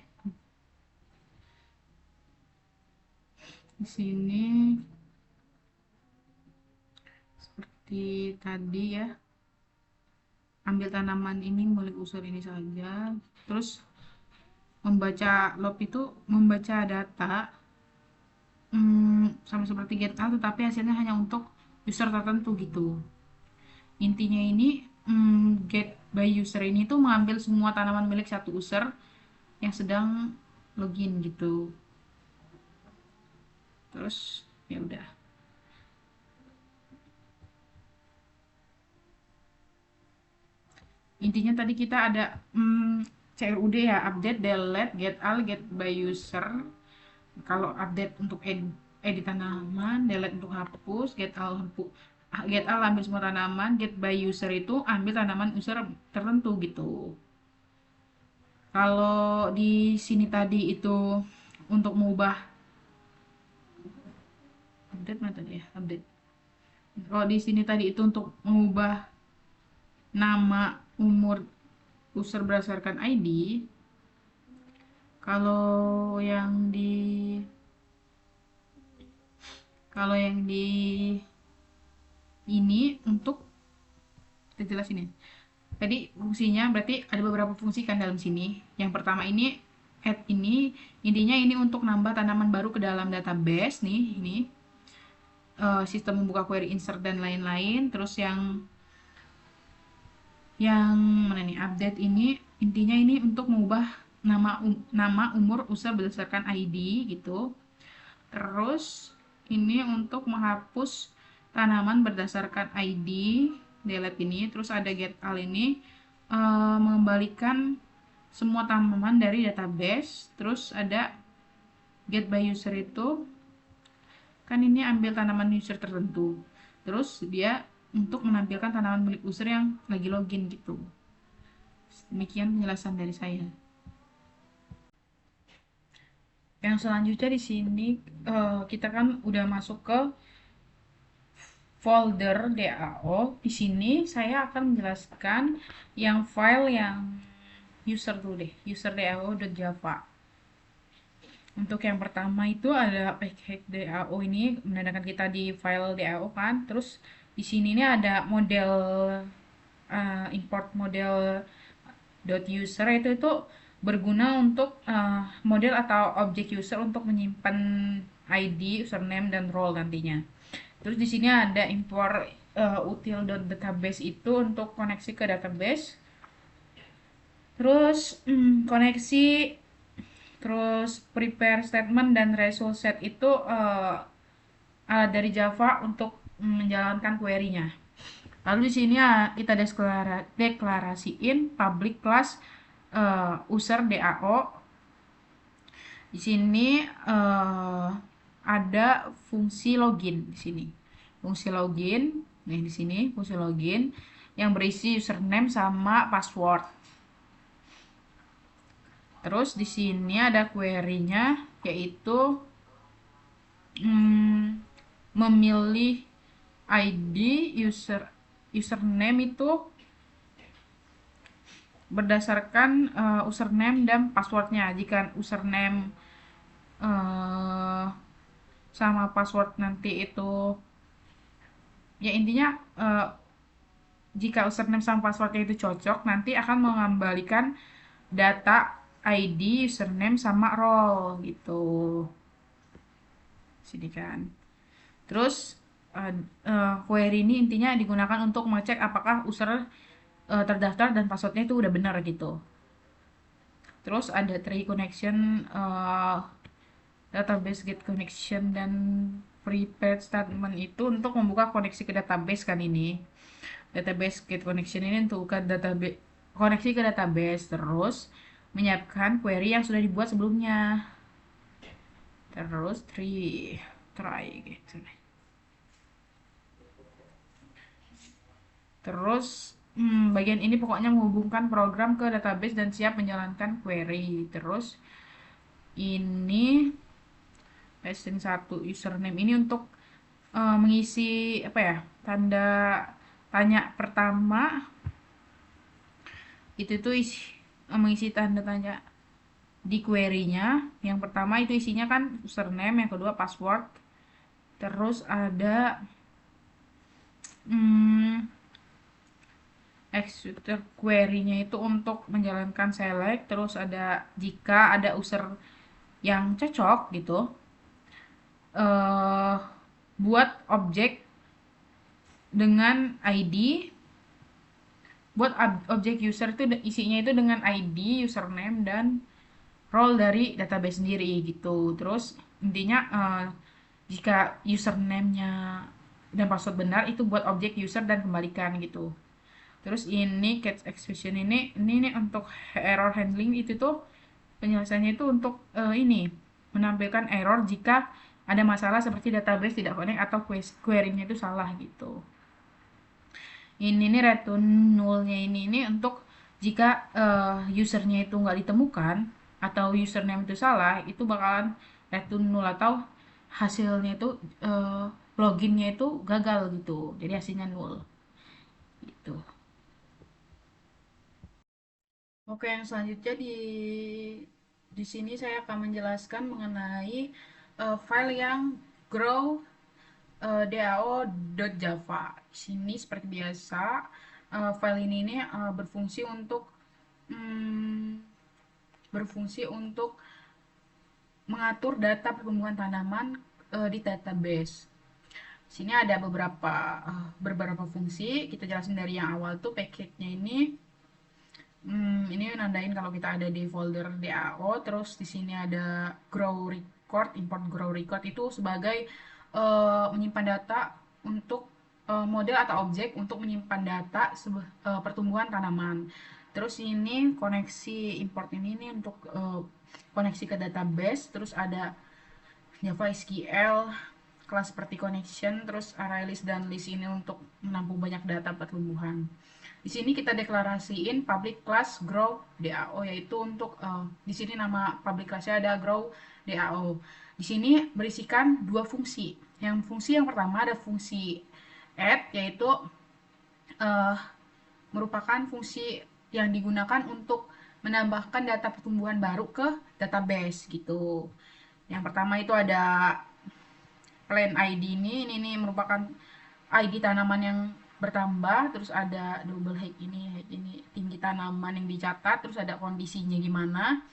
di sini seperti tadi ya, ambil tanaman ini milik user ini saja, terus membaca loop itu membaca data sama seperti get out, tetapi hasilnya hanya untuk user tertentu gitu. Intinya ini get by user ini tuh mengambil semua tanaman milik satu user yang sedang login gitu. Terus ya udah. Intinya tadi kita ada CRUD ya, update, delete, get all, get by user. Kalau update untuk edit tanaman, delete untuk hapus, get all ambil semua tanaman, get by user itu ambil tanaman user tertentu gitu. Kalau di sini tadi itu untuk mengubah update mana tadi ya, update. Kalau di sini tadi itu untuk mengubah nama, umur user berdasarkan ID. Kalau yang di ini untuk kita jelasin ya. Tadi fungsinya berarti ada beberapa fungsi kan dalam sini. Yang pertama ini add ini intinya ini untuk nambah tanaman baru ke dalam database nih, ini sistem membuka query, insert dan lain-lain. Terus yang mana nih, update ini intinya ini untuk mengubah nama umur user berdasarkan ID gitu. Terus ini untuk menghapus tanaman berdasarkan ID, delete ini. Terus ada get all ini mengembalikan semua tanaman dari database. Terus ada get by user itu kan ini ambil tanaman user tertentu. Terus dia untuk menampilkan tanaman milik user yang lagi login gitu. Demikian penjelasan dari saya. Yang selanjutnya di sini kita kan udah masuk ke folder DAO. Di sini saya akan menjelaskan yang file yang user dulu deh, user DAO.java. Untuk yang pertama itu ada package DAO, ini menandakan kita di file DAO kan. Terus di sini ini ada model import model .user itu berguna untuk model atau objek user untuk menyimpan ID, username dan role nantinya. Terus di sini ada import util.database itu untuk koneksi ke database. Terus koneksi, terus prepare statement dan result set itu alat dari Java untuk menjalankan query-nya. Lalu di sini kita deklarasiin public class user DAO. Di sini ada fungsi login di sini. Fungsi login, nih di sini fungsi login yang berisi username sama password. Terus di sini ada query-nya yaitu memilih ID username itu berdasarkan username dan passwordnya. Jika username sama password nanti itu ya intinya jika username sama passwordnya itu cocok, nanti akan mengembalikan data ID, username sama role gitu. Sini kan. Terus query ini intinya digunakan untuk mengecek apakah user terdaftar dan passwordnya itu udah benar gitu. Terus ada three connection, database get connection dan prepared statement itu untuk membuka koneksi ke database kan ini. Database get connection ini untuk buka database, koneksi ke database, terus menyiapkan query yang sudah dibuat sebelumnya. Terus try gitu. Terus bagian ini pokoknya menghubungkan program ke database dan siap menjalankan query. Terus ini string 1 username ini untuk mengisi apa ya, tanda tanya pertama itu tuh mengisi tanda tanya di query-nya. Yang pertama itu isinya kan username, yang kedua password, terus ada Hmm, executor query-nya itu untuk menjalankan select, terus ada jika ada user yang cocok gitu, eh buat objek dengan ID, buat objek user itu isinya itu dengan ID, username, dan role dari database sendiri gitu. Terus intinya jika username-nya dan password benar itu buat objek user dan kembalikan gitu. Terus ini catch expression ini nih untuk error handling itu tuh penjelasannya itu untuk ini menampilkan error jika ada masalah seperti database tidak connect atau query-nya itu salah gitu. Ini nih return null-nya ini untuk jika usernya itu nggak ditemukan atau username itu salah, itu bakalan return null atau hasilnya itu loginnya itu gagal gitu. Jadi hasilnya null gitu. Oke, yang selanjutnya di sini saya akan menjelaskan mengenai file yang grow dao.java. Di sini seperti biasa file ini nih mm, berfungsi untuk mengatur data pertumbuhan tanaman di database. Sini ada beberapa fungsi. Kita jelasin dari yang awal tuh package-nya ini. Ini nandain kalau kita ada di folder DAO. Terus di sini ada grow record, import grow record itu sebagai menyimpan data untuk model atau objek untuk menyimpan data pertumbuhan tanaman. Terus ini koneksi import ini untuk koneksi ke database. Terus ada Java SQL kelas seperti connection, terus array list dan list ini untuk menampung banyak data pertumbuhan. Di sini kita deklarasiin public class grow DAO, yaitu untuk di sini nama public classnya ada grow DAO. Di sini berisikan dua fungsi. Fungsi yang pertama ada fungsi add, yaitu uh, merupakan fungsi yang digunakan untuk menambahkan data pertumbuhan baru ke database gitu. Yang pertama itu ada plant ID ini merupakan ID tanaman yang bertambah, terus ada double height ini tinggi tanaman yang dicatat, terus ada kondisinya gimana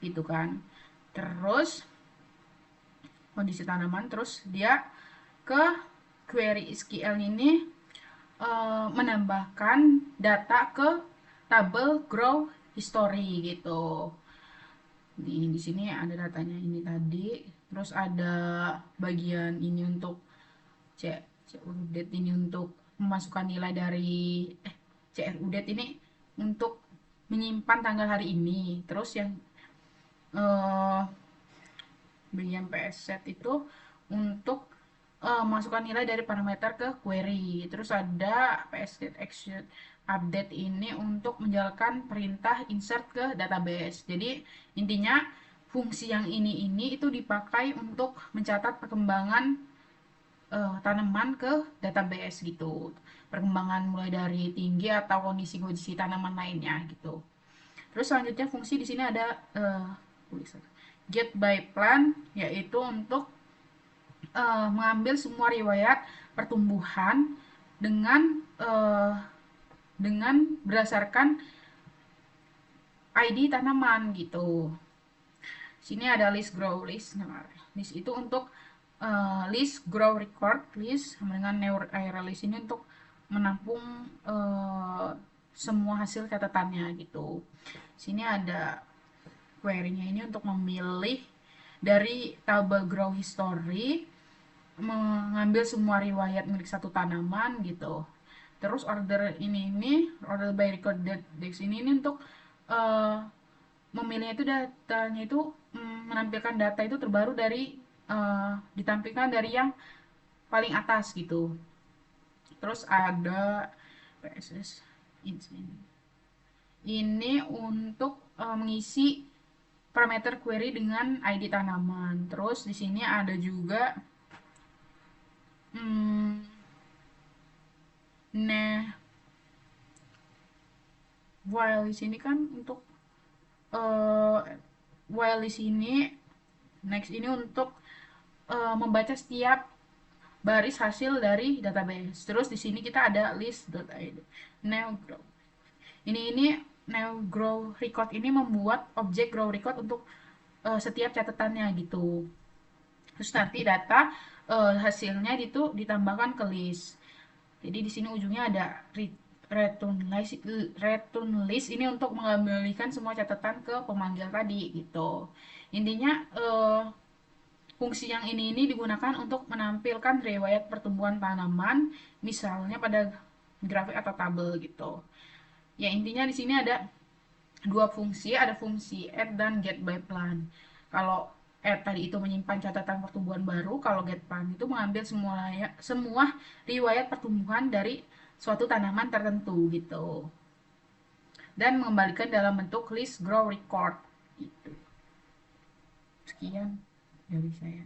gitu kan. Terus kondisi tanaman, terus dia ke query SQL ini menambahkan data ke tabel grow history gitu. Di sini ada datanya ini tadi, terus ada bagian ini untuk CRUDAT ini untuk memasukkan nilai dari CRUDAT ini untuk menyimpan tanggal hari ini. Terus yang bagian PS set itu untuk masukkan nilai dari parameter ke query. Terus ada PS set action update ini untuk menjalankan perintah insert ke database. Jadi intinya fungsi yang ini itu dipakai untuk mencatat perkembangan tanaman ke database gitu. Perkembangan mulai dari tinggi atau kondisi tanaman lainnya gitu. Terus selanjutnya fungsi di sini ada get by plan, yaitu untuk mengambil semua riwayat pertumbuhan dengan berdasarkan ID tanaman gitu. Sini ada list grow list. Nah, list itu untuk list grow record list sama dengan array list ini untuk menampung semua hasil catatannya gitu. Sini ada query-nya ini untuk memilih dari tabel grow history, mengambil semua riwayat milik satu tanaman gitu. Terus order order by record date ini untuk memilihnya itu datanya itu menampilkan data itu terbaru dari ditampilkan dari yang paling atas gitu. Terus ada PSS ini untuk mengisi parameter query dengan ID tanaman. Terus di sini ada juga nah while di sini kan untuk while di sini next ini untuk membaca setiap baris hasil dari database. Terus di sini kita ada list.id. Now grow. Ini now grow record ini membuat objek grow record untuk setiap catatannya gitu. Terus nanti data hasilnya itu ditambahkan ke list. Jadi di sini ujungnya ada return list ini untuk mengembalikan semua catatan ke pemanggil tadi gitu. Intinya fungsi yang ini digunakan untuk menampilkan riwayat pertumbuhan tanaman, misalnya pada grafik atau tabel gitu. Ya intinya di sini ada dua fungsi, ada fungsi add dan get by plan. Kalau add tadi itu menyimpan catatan pertumbuhan baru, kalau get plan itu mengambil semua riwayat pertumbuhan dari suatu tanaman tertentu gitu. Dan mengembalikan dalam bentuk list grow record gitu. Sekian dari saya.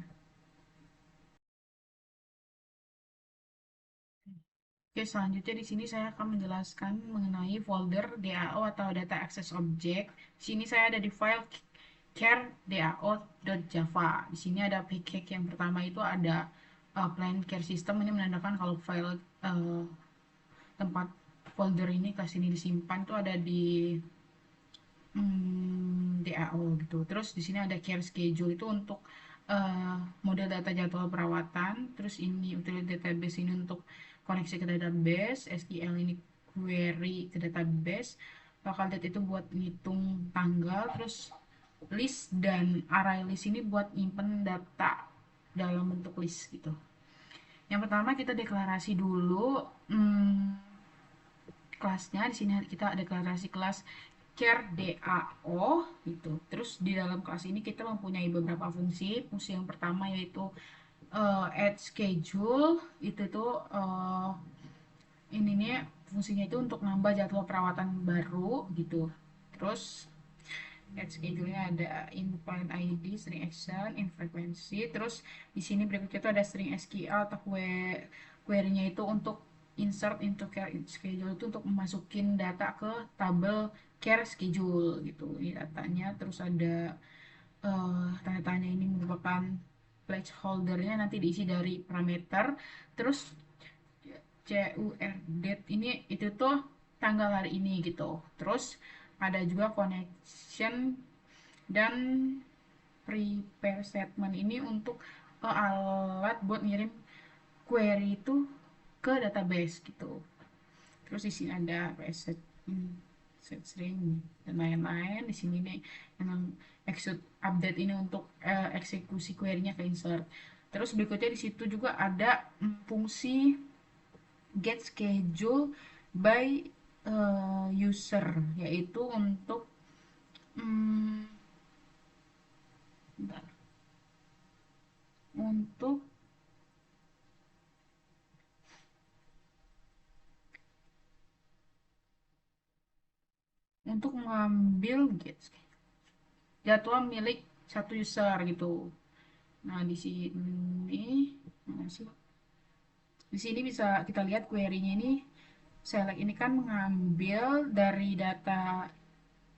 Oke, selanjutnya di sini saya akan menjelaskan mengenai folder DAO atau Data Access Object. Di sini saya ada di file char dao.java. Di sini ada package yang pertama itu ada plain char system, ini menandakan kalau file tempat folder ini kelas ini disimpan itu ada di DAO gitu. Terus di sini ada care schedule itu untuk model data jadwal perawatan. Terus ini utility database ini untuk koneksi ke database. SQL ini query ke database. Local date itu buat ngitung tanggal. Terus list dan array list ini buat nyimpen data dalam bentuk list gitu. Yang pertama kita deklarasi dulu kelasnya. Di sini kita deklarasi kelas char DAO gitu. Terus di dalam kelas ini kita mempunyai beberapa fungsi. Fungsi yang pertama yaitu add schedule, itu tuh ini nih fungsinya itu untuk nambah jadwal perawatan baru gitu. Terus add schedule-nya ada in client ID, string action, in frequency. Terus di sini berikutnya itu ada string SQL atau query-nya itu untuk insert into care schedule, itu untuk memasukin data ke tabel care schedule gitu. Ini datanya. Terus ada tanda tanya ini merupakan placeholder-nya, nanti diisi dari parameter. Terus CUR date ini itu tuh tanggal hari ini gitu. Terus ada juga connection dan prepare statement ini untuk alat buat ngirim query itu ke database gitu. Terus di sini ada set string dan lain-lain. Di sini nih yang execute update ini untuk eksekusi query-nya ke insert. Terus berikutnya di situ juga ada fungsi get schedule by user, yaitu untuk bentar, untuk mengambil jadwal milik satu user gitu. Nah, di sini mana sih? Di sini bisa kita lihat query-nya ini, select ini kan mengambil dari data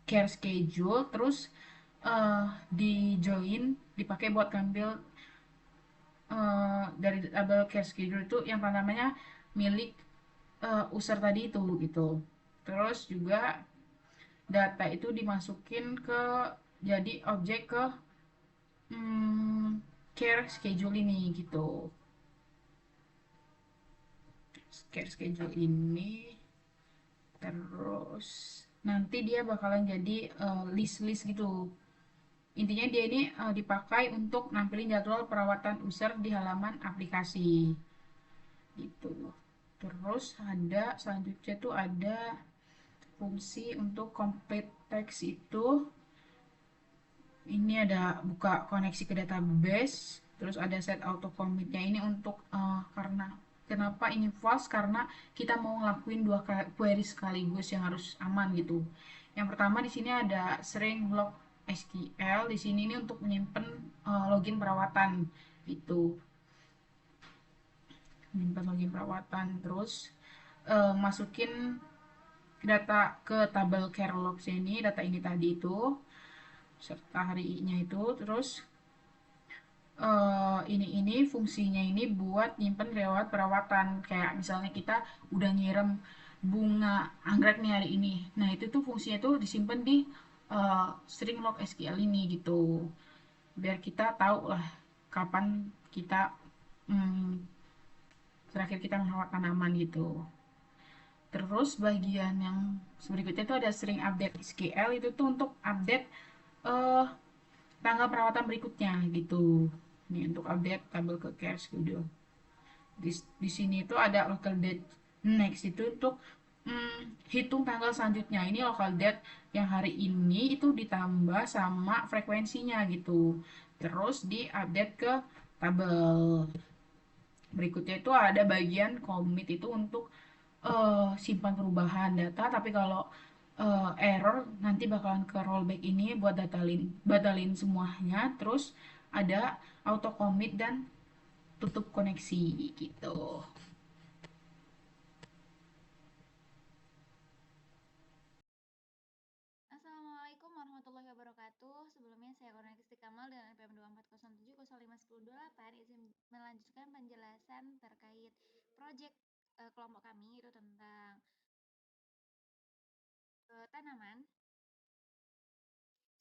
care schedule, terus di join dipakai buat ngambil dari tabel care schedule itu yang namanya milik user tadi itu gitu. Terus juga data itu dimasukin ke jadi objek ke care schedule ini gitu. Care schedule ini terus nanti dia bakalan jadi list-list gitu. Intinya dia ini dipakai untuk nampilin jadwal perawatan user di halaman aplikasi gitu. Terus ada selanjutnya tuh ada fungsi untuk complete text, itu ini ada buka koneksi ke database. Terus ada set auto commitnya ini untuk karena kenapa ini false, karena kita mau ngelakuin dua query sekaligus yang harus aman gitu. Yang pertama di sini ada string log SQL, di sini ini untuk menyimpan login perawatan gitu, menyimpan login perawatan. Terus masukin data ke tabel care logs ini, data ini tadi itu serta harinya itu. Terus ini fungsinya ini buat nyimpen lewat perawatan, kayak misalnya kita udah nyiram bunga anggrek nih hari ini, nah itu tuh fungsinya tuh disimpan di string log SQL ini gitu, biar kita tahu lah kapan kita hmm, terakhir kita merawat tanaman gitu. Terus bagian yang berikutnya itu ada string update SQL, itu tuh untuk update eh, tanggal perawatan berikutnya gitu. Ini untuk update tabel ke Care Studio. Di sini itu ada local date next, itu untuk hitung tanggal selanjutnya. Ini local date yang hari ini itu ditambah sama frekuensinya gitu. Terus diupdate ke tabel. Berikutnya itu ada bagian commit, itu untuk simpan perubahan data, tapi kalau error nanti bakalan ke rollback ini buat batalin semuanya. Terus ada auto commit dan tutup koneksi gitu. Assalamualaikum warahmatullahi wabarakatuh. Sebelumnya saya Kornelis Kamal dengan NPM 2407051028 izin melanjutkan penjelasan terkait proyek kelompok kami, itu tentang tanaman,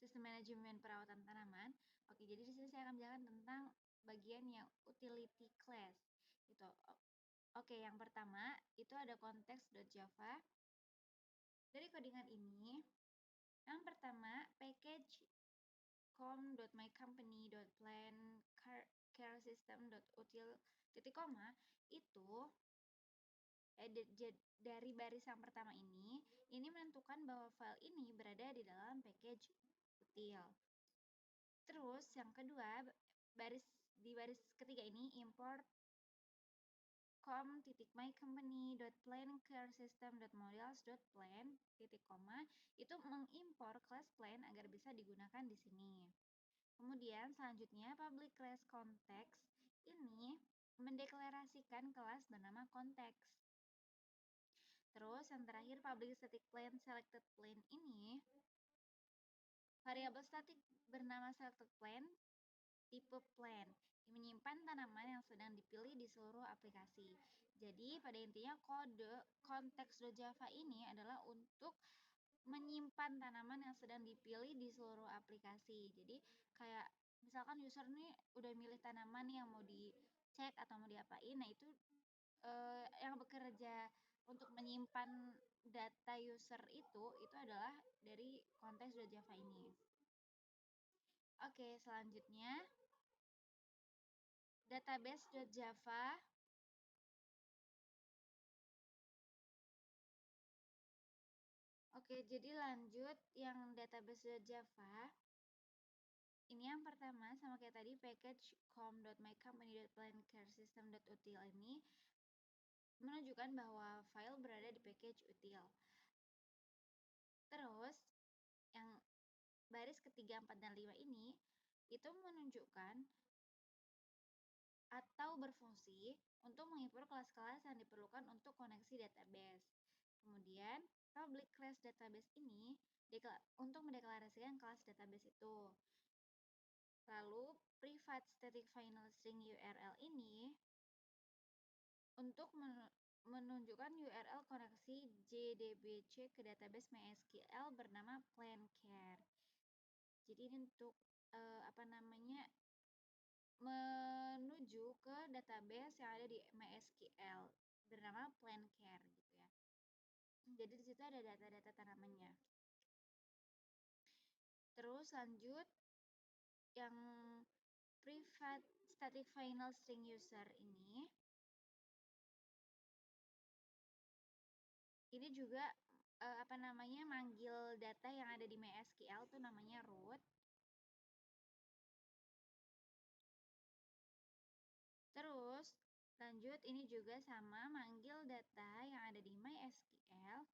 sistem manajemen perawatan tanaman. Oke, jadi di sini saya akan menjelaskan tentang bagian yang utility class. Itu oke, yang pertama itu ada context.java. Dari codingan ini, yang pertama package com.mycompany.plan caresystem.util titik koma itu dari baris yang pertama ini menentukan bahwa file ini berada di dalam package util. Terus yang kedua, di baris ketiga ini import com.mycompany.plan caresystem.models.plan itu mengimpor class plan agar bisa digunakan di sini. Kemudian selanjutnya public class context ini mendeklarasikan kelas bernama context. Terus yang terakhir public static plan selected plan ini variabel statik bernama selected plan tipe plan menyimpan tanaman yang sedang dipilih di seluruh aplikasi. Jadi pada intinya kode context.java ini adalah untuk menyimpan tanaman yang sedang dipilih di seluruh aplikasi. Jadi kayak misalkan user nih udah milih tanaman yang mau dicek atau mau diapain, nah itu yang bekerja untuk menyimpan data user itu adalah dari context.java ini. Oke, selanjutnya database.java. Oke, jadi lanjut yang database.java. Ini yang pertama sama kayak tadi package com.mycompany.plan.caresystem.util ini menunjukkan bahwa file berada di package util. Terus yang baris ketiga, 4, dan 5 ini itu menunjukkan atau berfungsi untuk mengimpor kelas-kelas yang diperlukan untuk koneksi database. Kemudian public class database ini untuk mendeklarasikan kelas database itu. Lalu private static final string URL ini untuk menunjukkan URL koneksi JDBC ke database MySQL bernama PlanCare. Jadi ini untuk menuju ke database yang ada di MySQL bernama PlanCare gitu ya. Jadi di situ ada data-data tanamannya. Terus lanjut yang private static final string user ini juga manggil data yang ada di MySQL tuh namanya root. Terus lanjut ini juga sama manggil data yang ada di MySQL.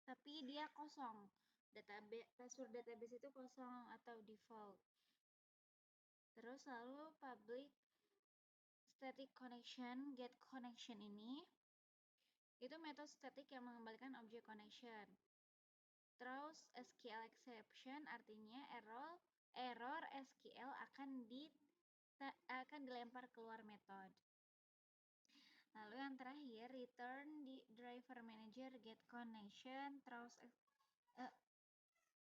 Tapi dia kosong. Password database itu kosong atau default. Terus lalu public static connection, get connection ini itu metode static yang mengembalikan objek connection. Terus SQL exception artinya error SQL akan dilempar keluar metode. Lalu yang terakhir return di driver manager get connection, terus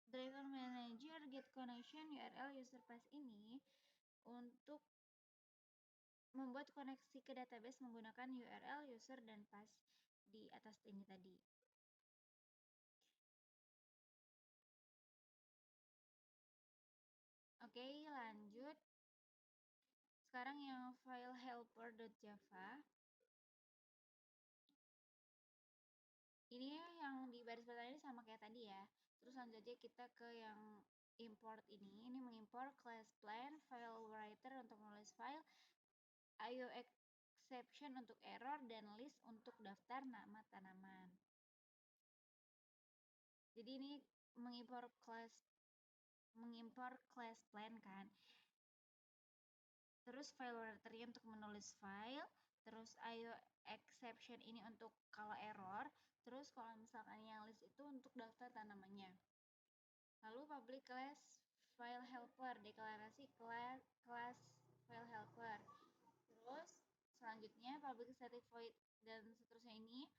driver manager get connection URL user path ini untuk membuat koneksi ke database menggunakan URL user dan path di atas ini tadi. Oke, lanjut. Sekarang yang file helper.java. Ini yang di baris pertama ini sama kayak tadi ya. Terus lanjut aja kita ke yang import ini. Ini mengimport class plan, file writer untuk menulis file, IO exception untuk error, dan list untuk daftar nama tanaman. Jadi ini mengimpor class plan kan. Terus file writer untuk menulis file, terus IO exception ini untuk kalau error, terus kalau misalkan yang list itu untuk daftar tanamannya. Lalu public class file helper, deklarasi kelas file helper. Terus selanjutnya public static void dan seterusnya ini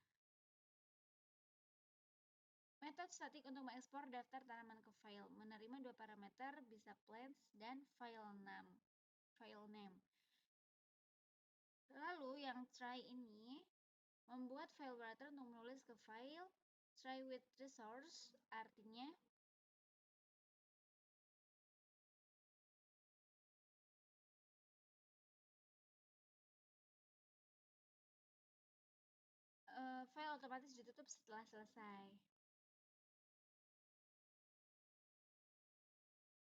metode statik untuk mengekspor daftar tanaman ke file, menerima dua parameter, bisa plants dan file name. Lalu yang try ini membuat file writer untuk menulis ke file, try with resource artinya file otomatis ditutup setelah selesai.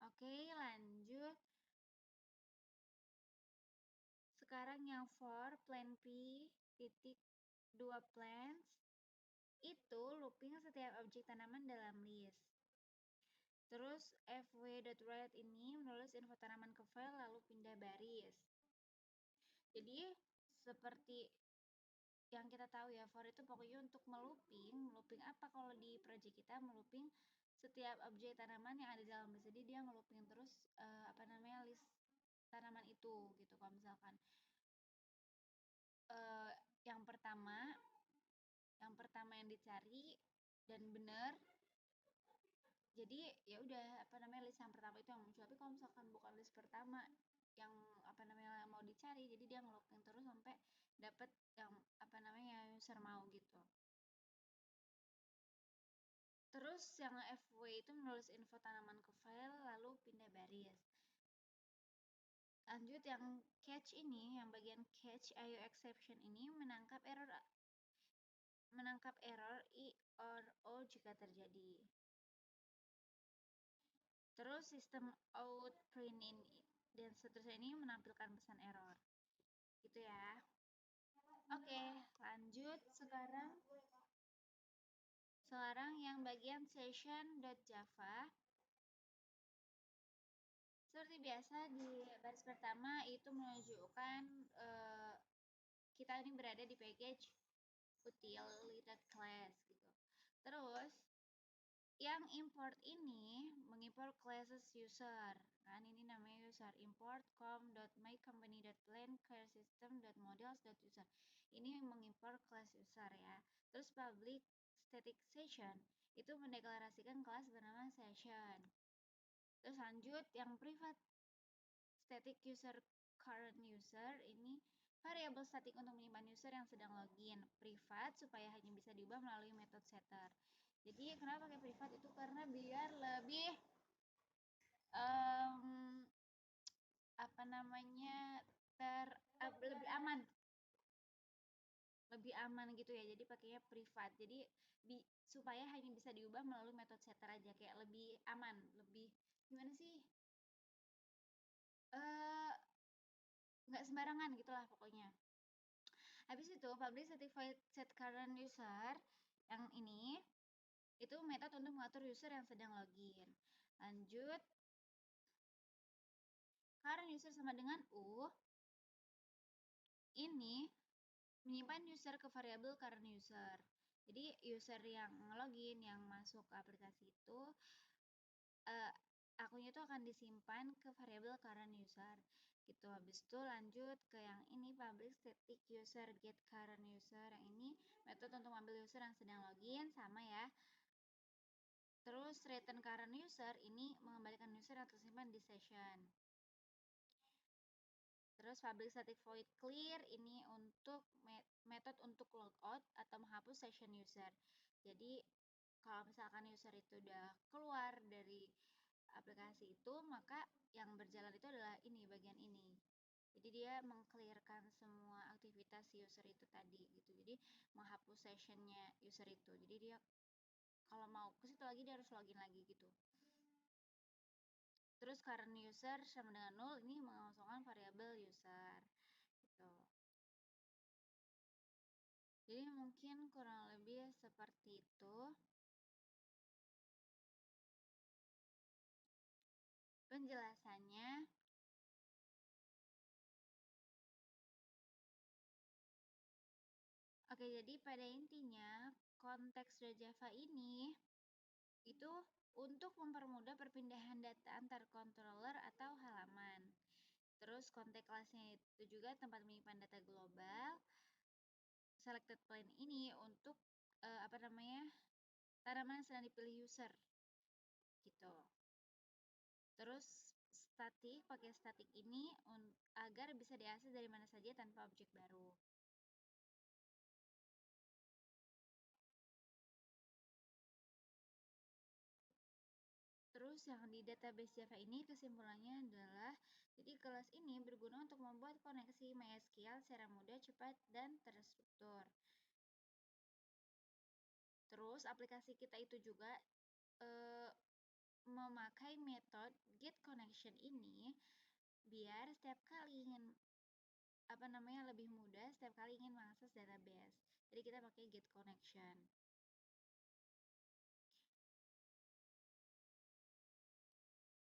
Oke, lanjut. Sekarang yang for plan P titik 2 plants itu looping setiap objek tanaman dalam list. Terus fw.write ini menulis info tanaman ke file lalu pindah baris. Jadi seperti yang kita tahu ya, for itu pokoknya untuk melooping apa kalau di project kita melooping setiap objek tanaman yang ada dalam list. Jadi dia ngelooping terus list tanaman itu gitu. Kalau misalkan yang pertama yang dicari dan benar, jadi ya udah list yang pertama itu yang muncul. Tapi kalau misalkan bukan list pertama yang mau dicari, jadi dia ngelooping terus sampai dapat yang user mau gitu. Terus yang fw itu menulis info tanaman ke file lalu pindah baris. Lanjut yang catch ini, yang bagian catch IO exception ini menangkap error I or O jika terjadi. Terus sistem out print ini dan seterusnya ini menampilkan pesan error. Gitu ya. Oke, lanjut sekarang yang bagian session.java. Seperti biasa di baris pertama itu menunjukkan kita ini berada di package utility class gitu. Terus yang import ini mengimport classes user. Kan ini namanya user, import com.mycompany.plan.caresystem.models.user. Ini mengimport class user ya. Terus public static session itu mendeklarasikan kelas bernama session. Terus lanjut yang private static user current user ini variabel statik untuk menyimpan user yang sedang login. Privat supaya hanya bisa diubah melalui metode setter. Jadi kenapa pakai privat itu karena biar lebih lebih aman. Lebih aman gitu ya. Jadi pakainya privat. Jadi supaya hanya bisa diubah melalui metode setter aja, kayak lebih aman, lebih gimana sih? Nggak sembarangan gitulah pokoknya. Habis itu public certified set current user yang ini itu metode untuk mengatur user yang sedang login. Lanjut, current user sama dengan U. ini menyimpan user ke variabel current user. Jadi user yang login, yang masuk ke aplikasi itu, akunnya itu akan disimpan ke variabel current user. Gitu. Habis itu lanjut ke yang ini, public static user get current user. Yang ini metode untuk mengambil user yang sedang login, sama ya. Terus return current user ini mengembalikan user yang tersimpan di session. Terus public static void clear ini untuk metode untuk logout atau menghapus session user. Jadi kalau misalkan user itu udah keluar dari aplikasi itu, maka yang berjalan itu adalah ini, bagian ini. Jadi dia mengclearkan semua aktivitas user itu tadi gitu. Jadi menghapus sessionnya user itu. Jadi dia kalau mau ke situ lagi dia harus login lagi gitu. Terus current user sama dengan 0 ini mengosongkan variabel user gitu. Jadi mungkin kurang lebih seperti itu penjelasannya. Oke, jadi pada intinya konteks Java ini itu untuk mempermudah perpindahan data antar controller atau halaman. Terus konteks kelasnya itu juga tempat menyimpan data global. Selected plane ini untuk tanaman yang sedang dipilih user gitu. Terus static, pakai static ini agar bisa diakses dari mana saja tanpa objek baru. Terus yang di database Java ini kesimpulannya adalah, jadi kelas ini berguna untuk membuat koneksi MySQL secara mudah, cepat, dan terstruktur. Terus aplikasi kita itu juga memakai metode get connection ini biar setiap kali ingin lebih mudah setiap kali ingin mengakses database. Jadi kita pakai get connection.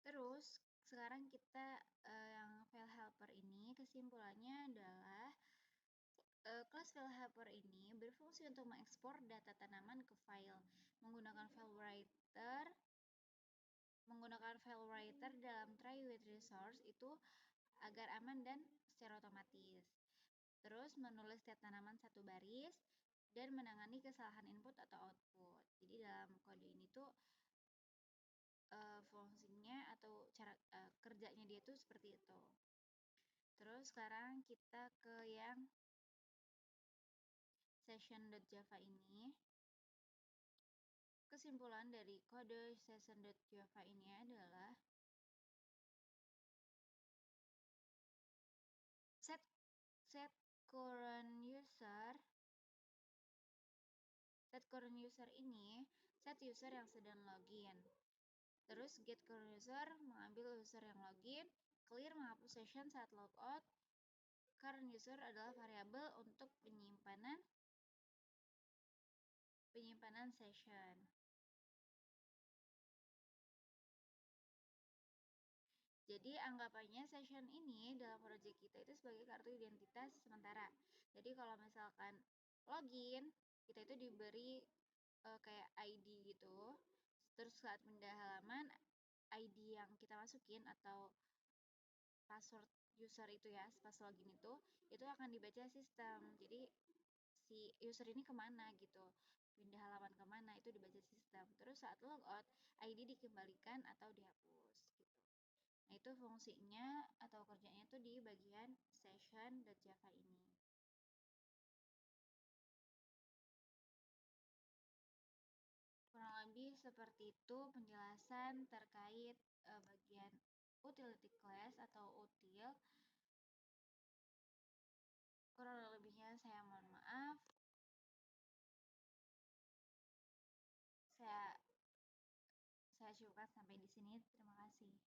Terus sekarang kita yang file helper ini kesimpulannya adalah kelas file helper ini berfungsi untuk mengekspor data tanaman ke file menggunakan file writer dalam try with resource itu agar aman dan secara otomatis. Terus menulis setiap tanaman satu baris dan menangani kesalahan input atau output. Jadi dalam kode ini tuh fungsinya atau cara kerjanya dia tuh seperti itu. Terus sekarang kita ke yang session.java ini. Kesimpulan dari kode session.java ini adalah set current user ini set user yang sedang login. Terus get current user mengambil user yang login, clear menghapus session saat logout. Current user adalah variabel untuk penyimpanan session. Jadi anggapannya session ini dalam project kita itu sebagai kartu identitas sementara. Jadi kalau misalkan login, kita itu diberi kayak ID gitu. Terus saat pindah halaman, ID yang kita masukin atau password user itu ya, pas login itu akan dibaca sistem. Jadi si user ini kemana gitu, pindah halaman kemana itu dibaca sistem. Terus saat logout, ID dikembalikan atau dihapus gitu. Nah itu fungsinya atau kerjanya itu di bagian session.java ini. Kurang lebih seperti itu penjelasan terkait bagian utility class atau util. Kurang lebihnya saya mohon maaf. Saya cukupkan sampai di sini. Terima kasih.